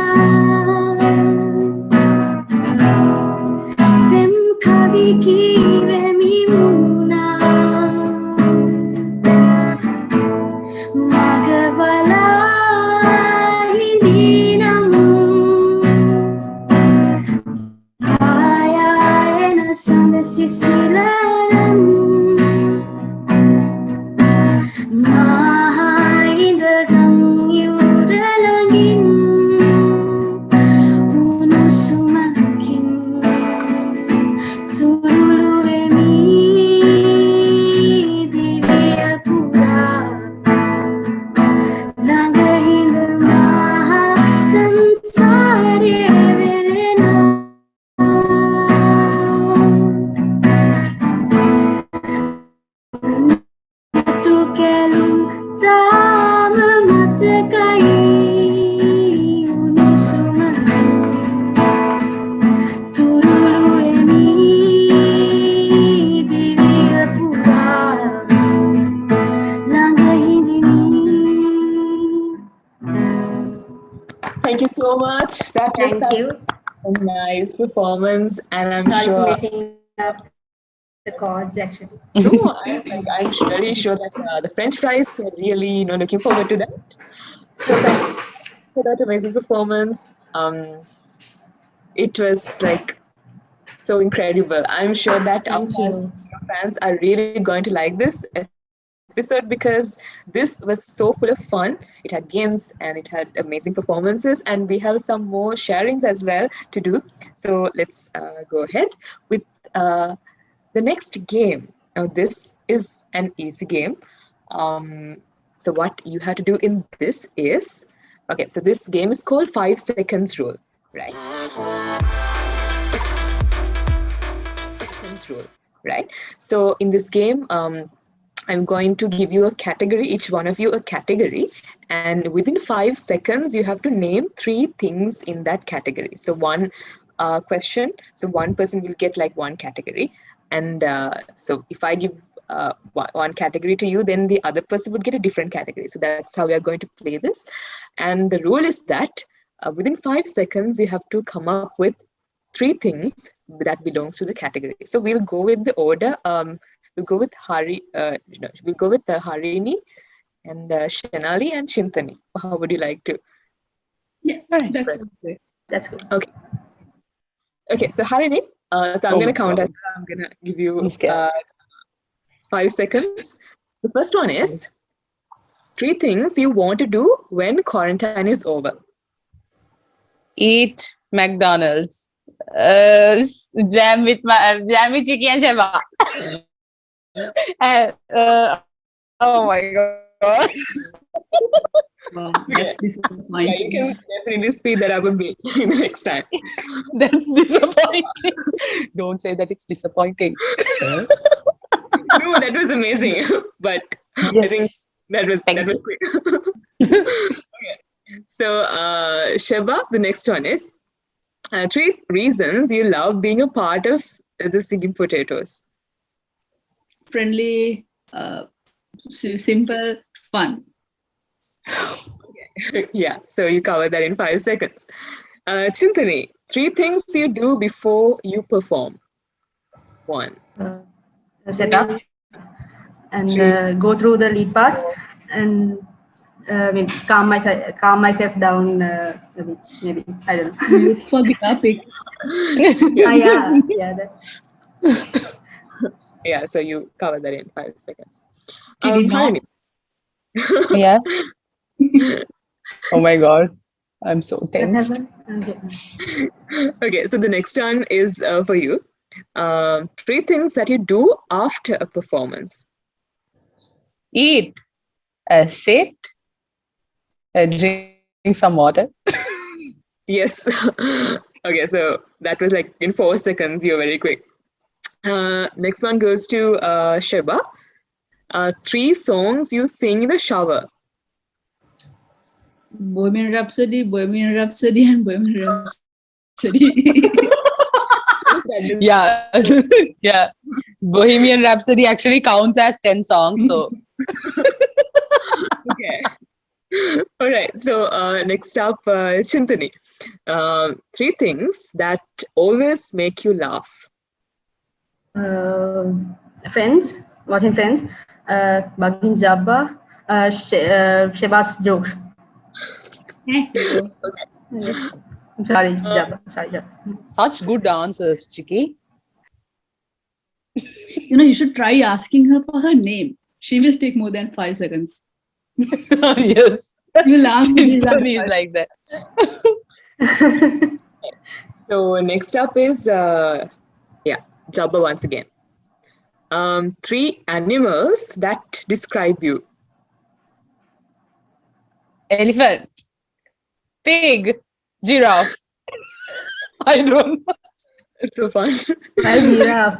vem kaviki vemimuna magawala hindi namu Kaya sa nasisilaran Mahaindagang iuralangin Unusumakin Turuluemi Divya pura Langgahinda maha sansare velena Tu kelum tama matakai unusumakin turulu emi divya pura langahindimi. Thank you so much. That was Thank such you. a nice performance, and I'm Sorry for sure. messing up the chords actually. No, I'm very sure that the French fries were really, looking forward to that. So thanks for that amazing performance. It was like so incredible. I'm sure that our Thank fans, you. your fans are really going to like this episode because this was so full of fun. It had games and it had amazing performances, and we have some more sharings as well to do. So let's go ahead with uh, the next game. Now, this is an easy game. Um, so what you have to do in this is, okay, so this game is called 5 seconds rule, right? Seconds rule, right? So in this game, I'm going to give you a category, each one of you a category, and within 5 seconds, you have to name 3 things in that category. So one question, so one person will get like one category, and so if I give one category to you, then the other person would get a different category. So that's how we are going to play this. And the rule is that within 5 seconds, you have to come up with 3 things that belongs to the category. So we'll go with the order. we'll go with we'll go with Harini and Shanali and Chintani. How would you like to? Yeah, that's okay. That's good. Okay. Okay, so Harini, so I'm Oh going my to count God. us. I'm going to give you I'm scared. 5 seconds. The first one is 3 things you want to do when quarantine is over. Eat McDonald's. Jam with Chicky and Sheba. And, oh my God. Wow, Okay. that's Yeah, you disappointing. can definitely speed that up a bit the next time. That's disappointing. Don't say that it's disappointing. No, that was amazing. But I think Yes. that was Thank you. quick. Okay. So Sheba, the next one is 3 reasons you love being a part of the Singing Potatoes. Friendly, simple, fun. Yeah, so you covered that in 5 seconds. Chintani, 3 things you do before you perform. 1. Set up and go through the lead parts and calm myself down a bit, maybe. I don't know. Look for guitar picks. Yeah. That. Yeah, so you covered that in 5 seconds. Kidding, not. Harini. Yeah. Oh my God. I'm so What tense. happened? Okay. Okay, so the next one is for you. 3 things that you do after a performance. Eat. Sit. Drink some water. Yes. Okay, so that was like in 4 seconds. You're very quick. Next one goes to Sheba. 3 songs you sing in the shower. Bohemian Rhapsody, and Bohemian Rhapsody. Yeah. Yeah. Bohemian Rhapsody actually counts as 10 songs. So Okay. All right. So next up, Chintani. 3 things that always make you laugh. Friends, watching Friends, bugging Jabba, Sheba's jokes. Thank you. Yeah. I'm sorry, Jabba. Sorry, Jabba. such good answers, Chicky. You should try asking her for her name. She will take more than 5 seconds. Yes. You laugh. Chintani is like that. So next up is Jabba once again. 3 animals that describe you. Elephant. Pig. Giraffe. I don't know. It's so fun. Why giraffe?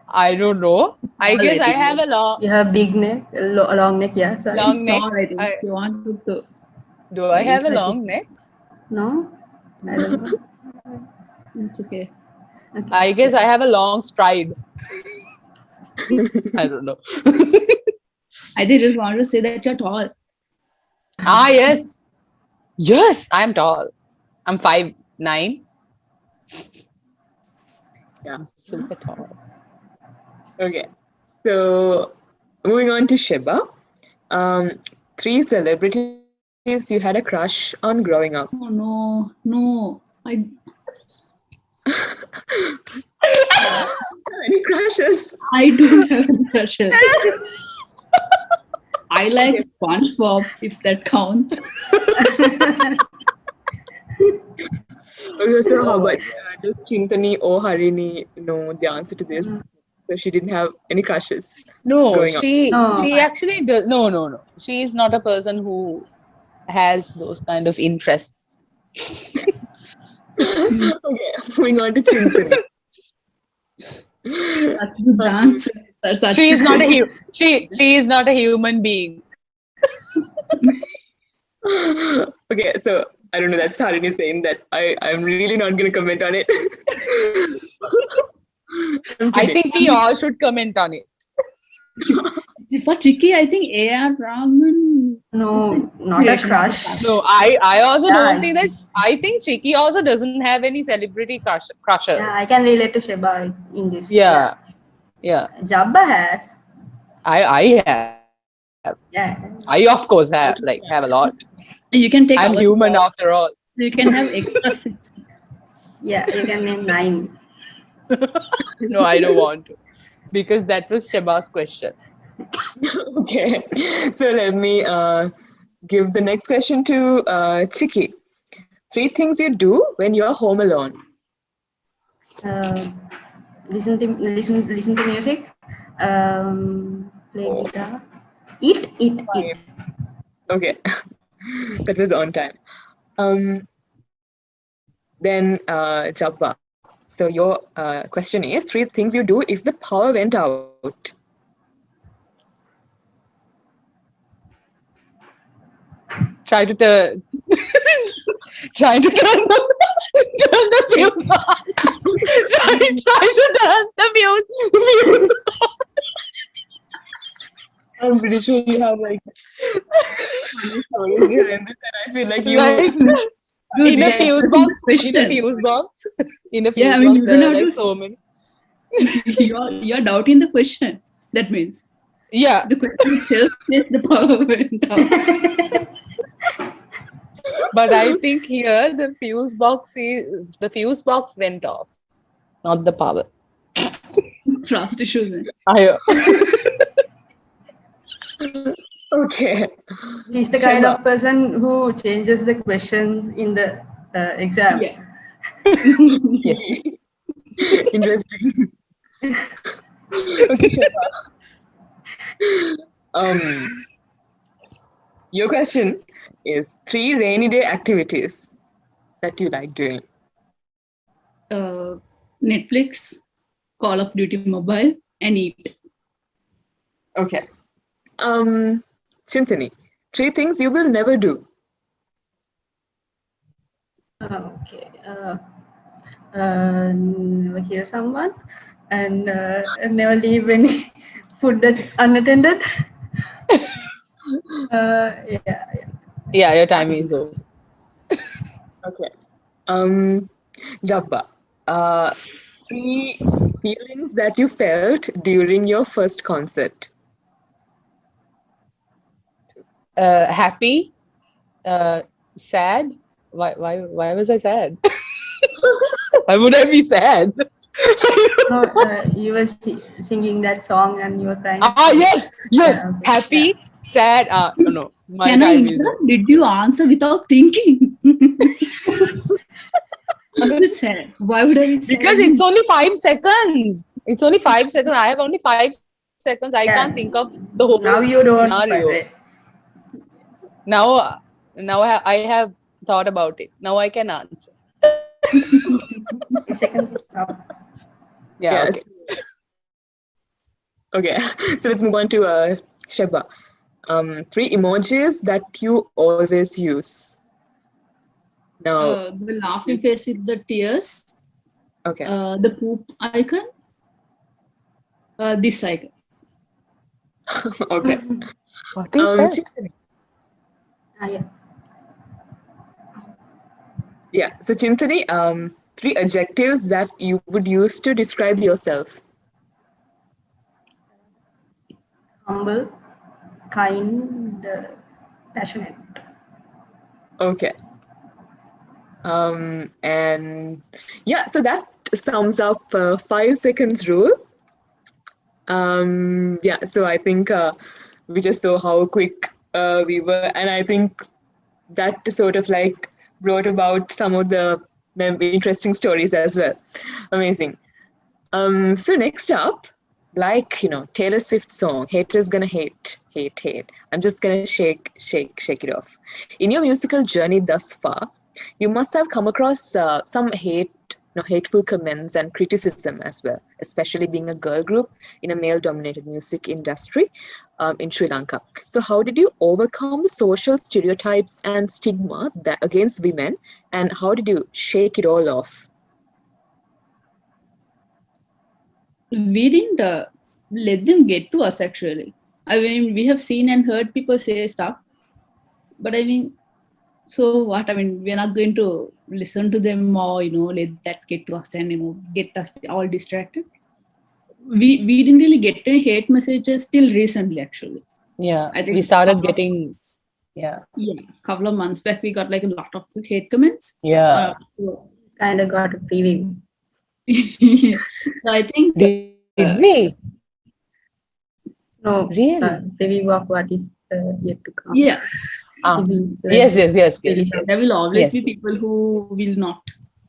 I don't know. I guess I have a You have big neck, a long neck, yeah. Sorry. long neck. Tall, I think. You wanted to. Do I have a long neck? No? I don't know. It's okay. Okay. I guess I have a long stride. I don't know. I think just wanted to say that you're tall. Ah, yes. Yes, I'm tall. I'm 5'9". Yeah. Super tall. Okay. So moving on to Sheba. 3 celebrities you had a crush on growing up. Oh no. Any crushes? I don't have any crushes. I like SpongeBob, if that counts. Okay, so how about does Chintani or Harini know the answer to this? So she didn't have any crushes. No, Growing up. she actually does. No. She is not a person who has those kind of interests. Okay, moving on to Chintani. Such good dance. She is not a she is not a human being. Okay, so I don't know. That's Harini saying that I'm really not going to comment on it. I think we all should comment on it. For Chicky, I think A.R. Rahman. No, not a crush. No, I also Yeah, don't think that. I think Chicky also doesn't have any celebrity crushes. Yeah, I can relate to Sheba in this. Yeah. Yeah, Jabba has. I have. I Yeah. of course have a lot. You can I'm take our human class. after all. You can have extra seats. Yeah, you can name 9. No, I don't want to because that was Shaba's question. Okay. So let me give the next question to Chiki. Three things you do when you're home alone. Uh, listen to music. Play guitar. Eat. Okay. That was on time. Then Jabba. So your question is three things you do if the power went out. Try to turn, trying to turn the fuse on. Try to turn the fuse. I'm pretty sure you have like funny stories behind this, and I feel like you. Like Dude, in a that fuse wasn't the box, question. in a Yeah, I fuse mean, box, you don't there are have like to. so many. You're doubting the question. That means Yeah, the question itself says the power went out. but I think here the fuse box went off, not the power. Trust issues. I Okay. He's the kind Sheba. of person who changes the questions in the exam. Yeah. yes. Interesting. Okay, Sheba. Um, your question is three rainy day activities that you like doing. uh, Netflix, Call of Duty Mobile, and Eat. Okay. Chinthani, three things you will never do. Okay. Never hear someone and never leave any food that unattended. Yeah. Yeah, your time is over. Okay. Um, Jabba, uh, three feelings that you felt during your first concert. Happy, uh, sad. Why was I sad? Why would I be sad? No, you were singing that song and you were crying. Ah, yes. Yeah. Okay. Yeah. Happy, sad. No, my Can I time is over. interrupt? Did you answer without thinking? How is it sad? Why would I be sad? Because it's only 5 seconds. It's only 5 seconds. I have only 5 seconds. I can't think of Yeah. the whole Now you don't. scenario. Now, now I have thought about it. Now I can answer. 5 seconds is up. Yeah. Okay. Yes. Okay. So let's move on to Sheba. Three emojis that you always use. Now, The laughing face with the tears, okay. the poop icon, this icon. Okay. What is that? Chinthani. Yeah. Yeah. So Chinthani, three adjectives that you would use to describe yourself. Humble, kind, passionate. Okay. And yeah, so that sums up 5 seconds rule. Yeah, so I think we just saw how quick we were, and I think that sort of like brought about some of the interesting stories as well. Amazing. So next up, like Taylor Swift song, "Haters Gonna Hate." I'm just gonna shake it off. In your musical journey thus far, you must have come across some hateful comments and criticism as well, especially being a girl group in a male-dominated music industry in Sri Lanka. So, how did you overcome the social stereotypes and stigma that against women, and how did you shake it all off? We didn't let them get to us actually. I mean, we have seen and heard people say stuff, but I mean, so what? I mean, we're not going to listen to them or let that get to us and get us all distracted. we didn't really get any hate messages till recently, actually. Yeah, I think we started getting, yeah, couple of months back we got like a lot of hate comments. yeah. So, Kind of got a preview. so I think Did we? No, Really? preview of what is yet to come. yeah, Ah, If we yes, let yes, yes, the yes, there yes. results. will always Yes, be yes. people who will not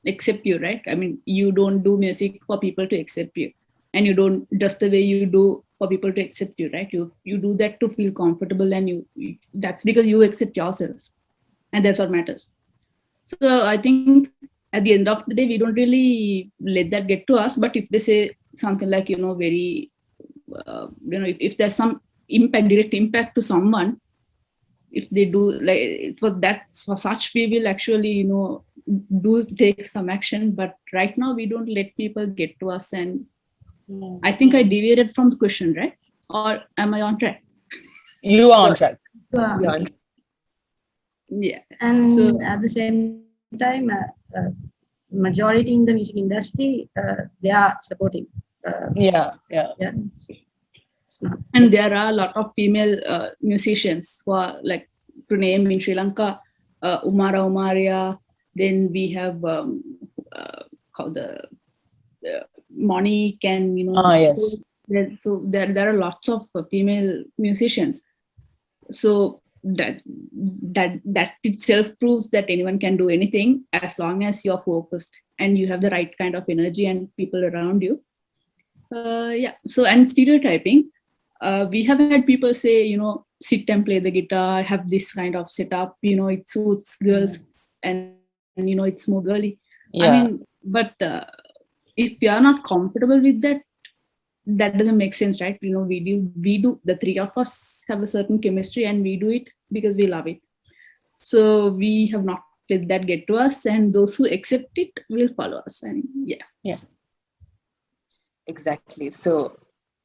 accept you, right? I mean, you don't do music for people to accept you, and you don't just the way you do for people to accept you, right? You do that to feel comfortable, and that's because you accept yourself, and that's what matters. So I think at the end of the day, we don't really let that get to us. But if they say something like, very, if there's some direct impact to someone, if they do like for such, we will actually, do take some action. But right now, we don't let people get to us. And I think I deviated from the question, right? Or am I on track? You are on Yeah, track. yeah. Okay. Yeah. And So at the same time, majority in the music industry, they are supporting. Yeah, yeah. Yeah, it's not. and there are a lot of female musicians who are like, to name in Sri Lanka, Umara Umaria. Then we have called the Monique, and Ah, yes. so there are lots of female musicians. So that itself proves that anyone can do anything as long as you're focused and you have the right kind of energy and people around you. Yeah. So, and stereotyping, we have had people say, sit and play the guitar, have this kind of setup, it suits girls, and it's more girly. I mean, Yeah, but if you are not comfortable with that, that doesn't make sense, right? We do the three of us have a certain chemistry, and we do it because we love it. So we have not let that get to us, and those who accept it will follow us. And yeah. yeah, Exactly. So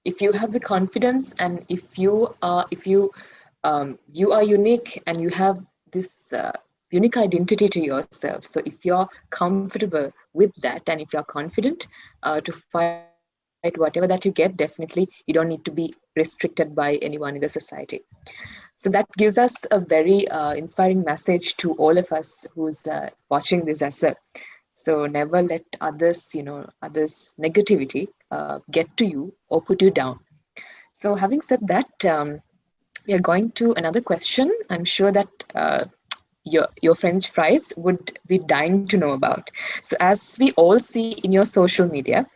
if you have the confidence and if you are unique and you have this unique identity to yourself. So if you're comfortable with that and if you're confident to fight whatever that you get, definitely you don't need to be restricted by anyone in the society. So that gives us a very inspiring message to all of us who's watching this as well. So never let others negativity get to you or put you down. So having said that, we are going to another question. I'm sure that your French fries would be dying to know about. So as we all see in your social media,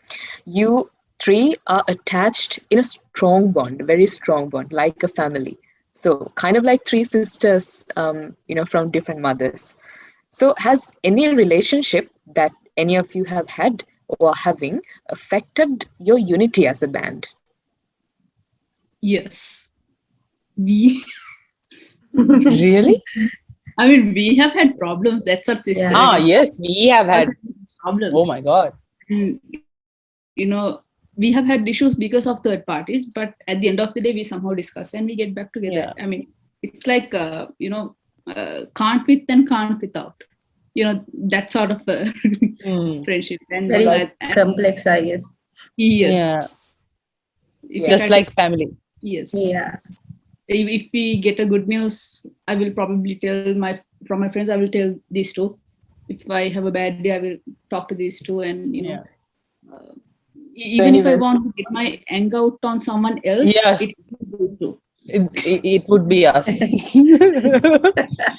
you three are attached in a strong bond, very strong bond, like a family. So kind of like three sisters, from different mothers. So has any relationship that any of you have had or are having affected your unity as a band? Yes. We really? I mean, we have had problems. That's our sister. Yeah. Ah, yes, we have had. Problems. Oh my God. And, we have had issues because of third parties, but at the end of the day, we somehow discuss and we get back together. Yeah. I mean, it's like, can't with and can't without. That sort of Mm, friendship. And, Very and complex, I guess. yes. yeah, If Yeah. you just try to- like family. yes. Yeah. If we get a good news, I will probably tell from my friends, I will tell these two. If I have a bad day, I will talk to these two. And Yeah. uh, So even if I anyways, want to get my anger out on someone else, Yes, it's those two. it would be us.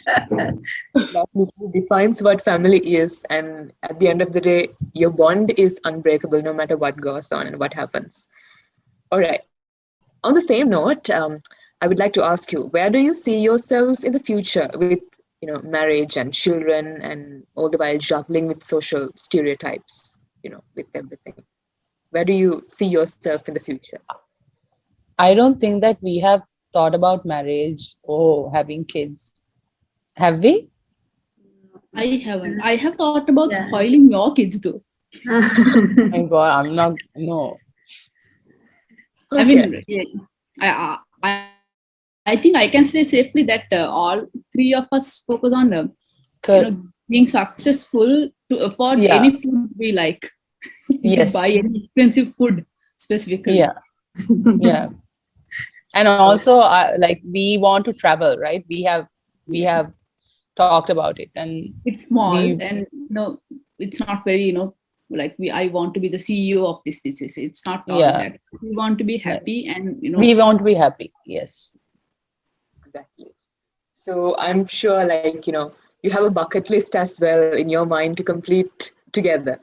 that literally defines what family is. And at the end of the day, your bond is unbreakable no matter what goes on and what happens. All right. On the same note, I would like to ask you, where do you see yourselves in the future with, marriage and children and all the while juggling with social stereotypes, with everything? Where do you see yourself in the future? I don't think that we have thought about marriage or having kids. Have we? I haven't. I have thought about Yeah. spoiling your kids too. My God, I'm not. No. I Okay. mean, yeah, I think I can say safely that all three of us focus on Cor- being successful to afford Yeah. any food we like, to buy Yes. any expensive food. specifically. Yeah. Yeah. And also, like, we want to travel, right? We have talked about it, and It's small, we and it's not very, like I want to be the CEO of this. It's not all yeah, that. We want to be like, happy, and we want to be happy. Yes. Exactly. So I'm sure, like, you have a bucket list as well in your mind to complete together.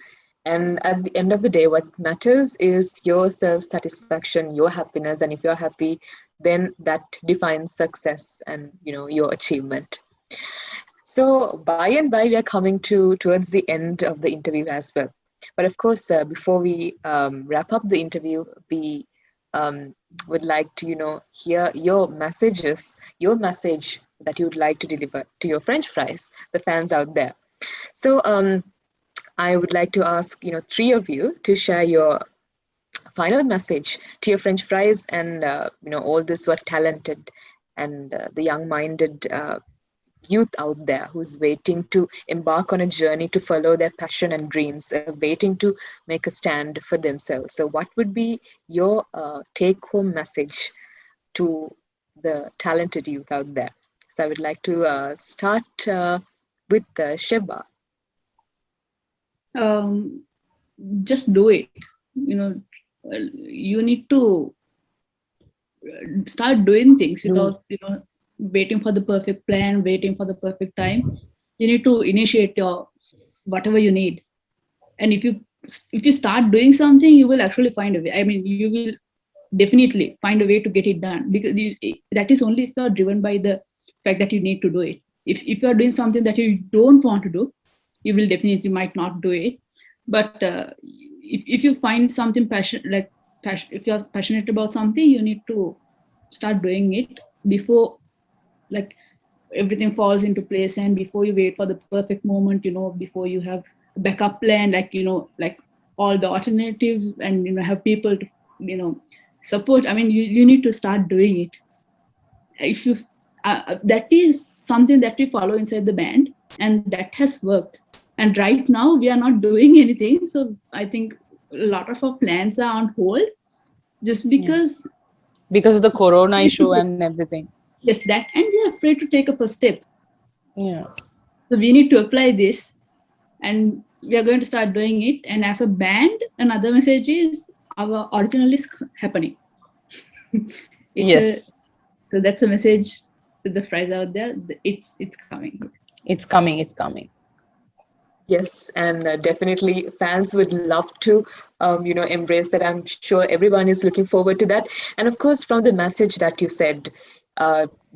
And at the end of the day, what matters is your self satisfaction, your happiness. And if you're happy, then that defines success and, your achievement. So by and by, we are coming towards the end of the interview as well. But of course, before we wrap up the interview, we um, would like to, hear your messages, your message that you would like to deliver to your French fries, the fans out there. So I would like to ask, three of you to share your final message to your French fries and, all those who are talented and the young-minded youth out there who's waiting to embark on a journey to follow their passion and dreams, waiting to make a stand for themselves. So, what would be your take home message to the talented youth out there? So, I would like to start with Sheba. um, just do it. You need to start doing things Mm. without waiting for the perfect plan, waiting for the perfect time. You need to initiate your whatever you need, and if you start doing something, you will actually find a way. I mean, you will definitely find a way to get it done, because that is only if you are driven by the fact that you need to do it. If you are doing something that you don't want to do, you will definitely might not do it. But if you find something if you are passionate about something, you need to start doing it before, like, everything falls into place, and before you wait for the perfect moment, before you have a backup plan, like, like all the alternatives, and have people to support. I mean, you need to start doing it. If you That is something that we follow inside the band, and that has worked. And right now we are not doing anything, so I think a lot of our plans are on hold, just Yeah. because Because of the corona we need issue to and everything. yes, that, and we are afraid to take a first step. Yeah. So we need to apply this, and we are going to start doing it. And as a band, another message is our original is happening. It's a Yes. So that's a message to the fries out there. It's coming. It's coming. It's coming. Yes, and definitely fans would love to, embrace that. I'm sure everyone is looking forward to that. And of course, from the message that you said,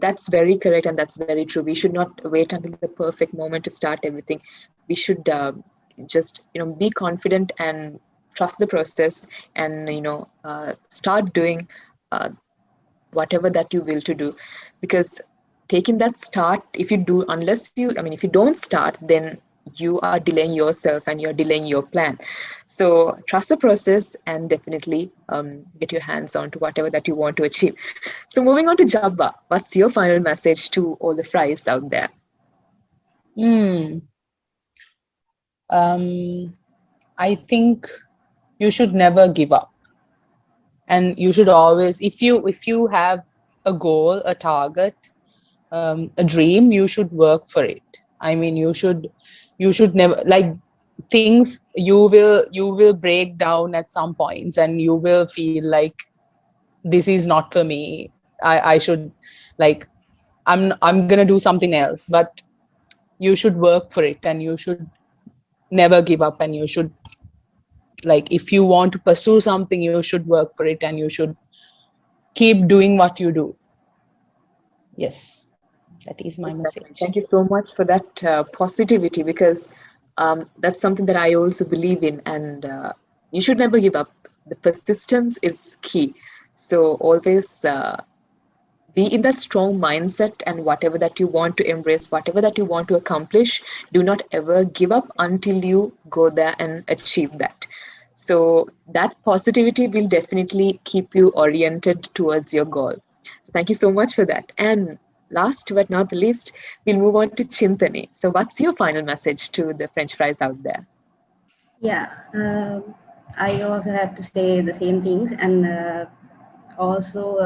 that's very correct and that's very true. We should not wait until the perfect moment to start everything. We should just, be confident and trust the process and, start doing uh, whatever that you will to do, because taking that start, if you do, if you don't start, then you are delaying yourself and you're delaying your plan. So trust the process and definitely get your hands on to whatever that you want to achieve. So moving on to Jabba, what's your final message to all the fries out there? Hmm. Um, I think you should never give up, and you should always, if you have a goal, a target, a dream, you should work for it. I mean, you should never, like, things, you will break down at some points, and you will feel like this is not for me. I should, like, I'm gonna do something else. But you should work for it, and you should never give up, and you should, like, if you want to pursue something, you should work for it, and you should keep doing what you do. Yes, that is my Exactly. message. Thank you so much for that positivity, because that's something that I also believe in. And you should never give up. The persistence is key. So always be in that strong mindset, and whatever that you want to embrace, whatever that you want to accomplish, do not ever give up until you go there and achieve that. So that positivity will definitely keep you oriented towards your goal. So thank you so much for that. And last but not the least, we'll move on to Chintani. So what's your final message to the French fries out there? Yeah. I also have to say the same things, and also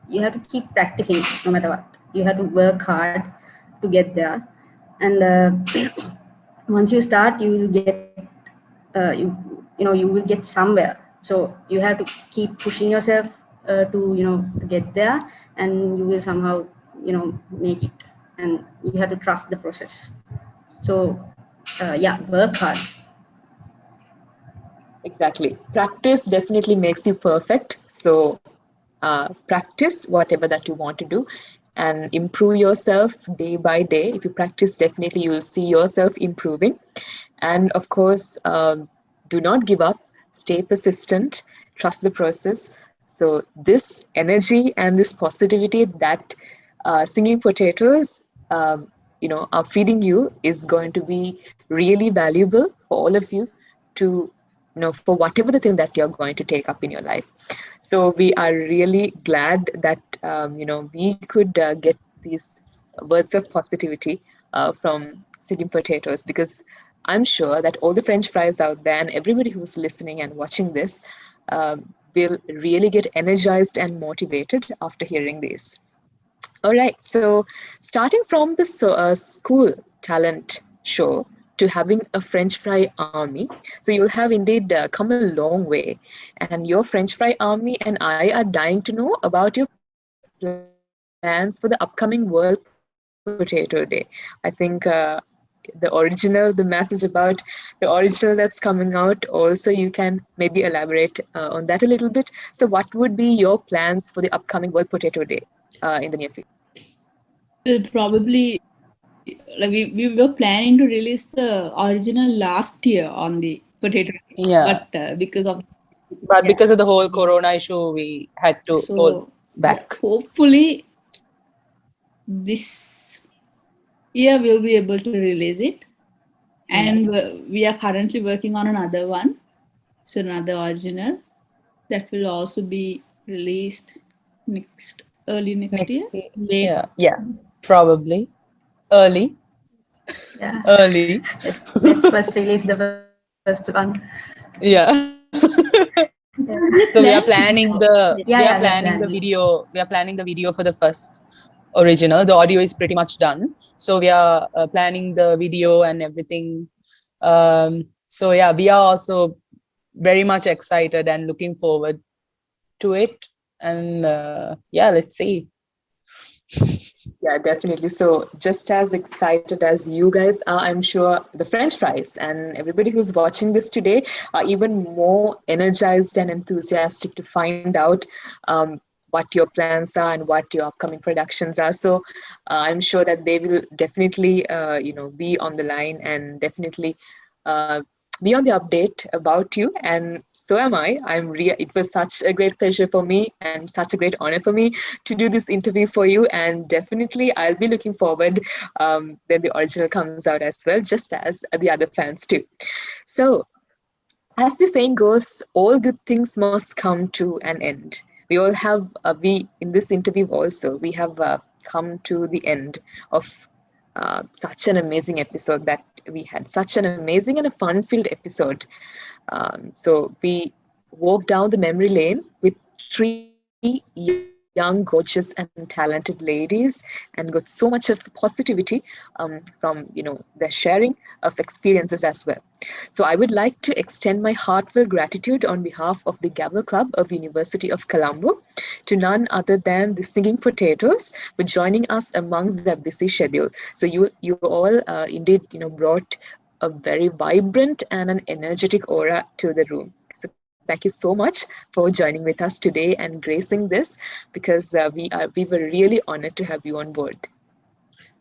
you have to keep practicing no matter what. You have to work hard to get there, and once you start, you will get you know, you will get somewhere. So you have to keep pushing yourself to, you know, to get there, and you will somehow, you know, make it. And you have to trust the process. So yeah, work hard. Exactly. Practice definitely makes you perfect. So practice whatever that you want to do and improve yourself day by day. If you practice, definitely you will see yourself improving. And of course, do not give up, stay persistent, trust the process. So, this energy and this positivity that Singing Potatoes are feeding you is going to be really valuable for all of you to for whatever the thing that you're going to take up in your life. So we are really glad that we could get these words of positivity from Singing Potatoes, because I'm sure that all the French fries out there and everybody who's listening and watching this will really get energized and motivated after hearing this. All right, so starting from the school talent show to having a French fry army, so you have indeed come a long way. And your French fry army and I are dying to know about your plans for the upcoming World Potato Day. I think the original, the message about the original that's coming out, also you can maybe elaborate on that a little bit. So, what would be your plans for the upcoming World Potato Day in the near future? We'll probably like we were planning to release the original last year on the potato, Yeah. but because of But yeah, because of the whole corona issue, we had to hold so yeah, back. hopefully this year we'll be able to release it. Yeah. And we are currently working on another one, so another original that will also be released early next year, Next year. late. Yeah. Yeah. Probably. Early. Yeah. Early. Let's first release the first one. Yeah. Is it So planned? Yeah, yeah, we are planning. we are planning the video for the first original. The audio is pretty much done. So we are planning the video and everything. So yeah, we are also very much excited and looking forward to it. And yeah, let's see. Yeah, definitely. So, just as excited as you guys are, I'm sure the French fries and everybody who's watching this today are even more energized and enthusiastic to find out what your plans are and what your upcoming productions are. So, I'm sure that they will definitely, be on the line and definitely uh, be on the update about you, and so am I. It was such a great pleasure for me and such a great honor for me to do this interview for you, and definitely I'll be looking forward when the original comes out as well, just as the other fans too. So, as the saying goes, all good things must come to an end. We all have, we in this interview also, we have come to the end of such an amazing episode that we had, such an amazing and a fun filled episode. So we walked down the memory lane with three young, gorgeous, and talented ladies, and got so much of positivity from their sharing of experiences as well. So I would like to extend my heartfelt gratitude on behalf of the Gavel Club of University of Colombo to none other than the Singing Potatoes for joining us amongst their busy schedule. So you all indeed brought a very vibrant and an energetic aura to the room. So thank you so much for joining with us today and gracing this, because we were really honored to have you on board.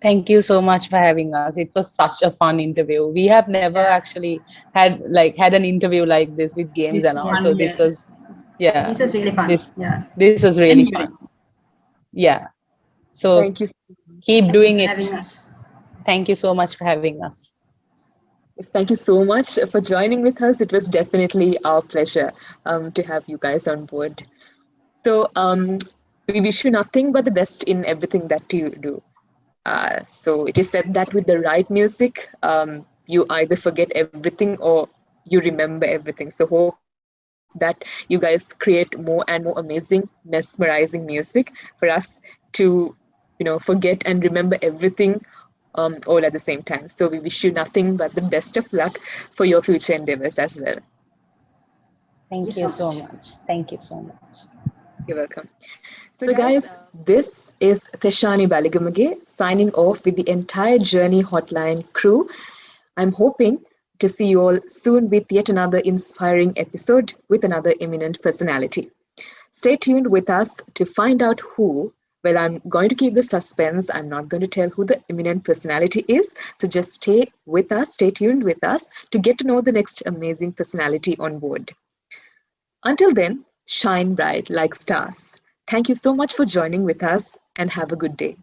Thank you so much for having us. It was such a fun interview. We have never Yeah, actually had an interview like this with games This and all. yeah. So one this year. was, yeah, This was really fun. this Yeah. this was really fun. Enjoyed. Yeah. So Thank you. keep Thank you doing for it. having us. Thank you so much for having us. Yes, thank you so much for joining with us. It was definitely our pleasure to have you guys on board. So we wish you nothing but the best in everything that you do. So it is said that with the right music, you either forget everything or you remember everything. So hope that you guys create more and more amazing, mesmerizing music for us to, forget and remember everything all at the same time. So we wish you nothing but the best of luck for your future endeavors as well. Thank Thank you you so so much. much. Thank you so much. You're welcome. So, guys, this is Teshani Baligamage signing off with the entire Journey Hotline crew. I'm hoping to see you all soon with yet another inspiring episode with another eminent personality. Stay tuned with us to find out who. Well, I'm going to keep the suspense. I'm not going to tell who the eminent personality is. So just stay with us, stay tuned with us to get to know the next amazing personality on board. Until then, shine bright like stars. Thank you so much for joining with us and have a good day.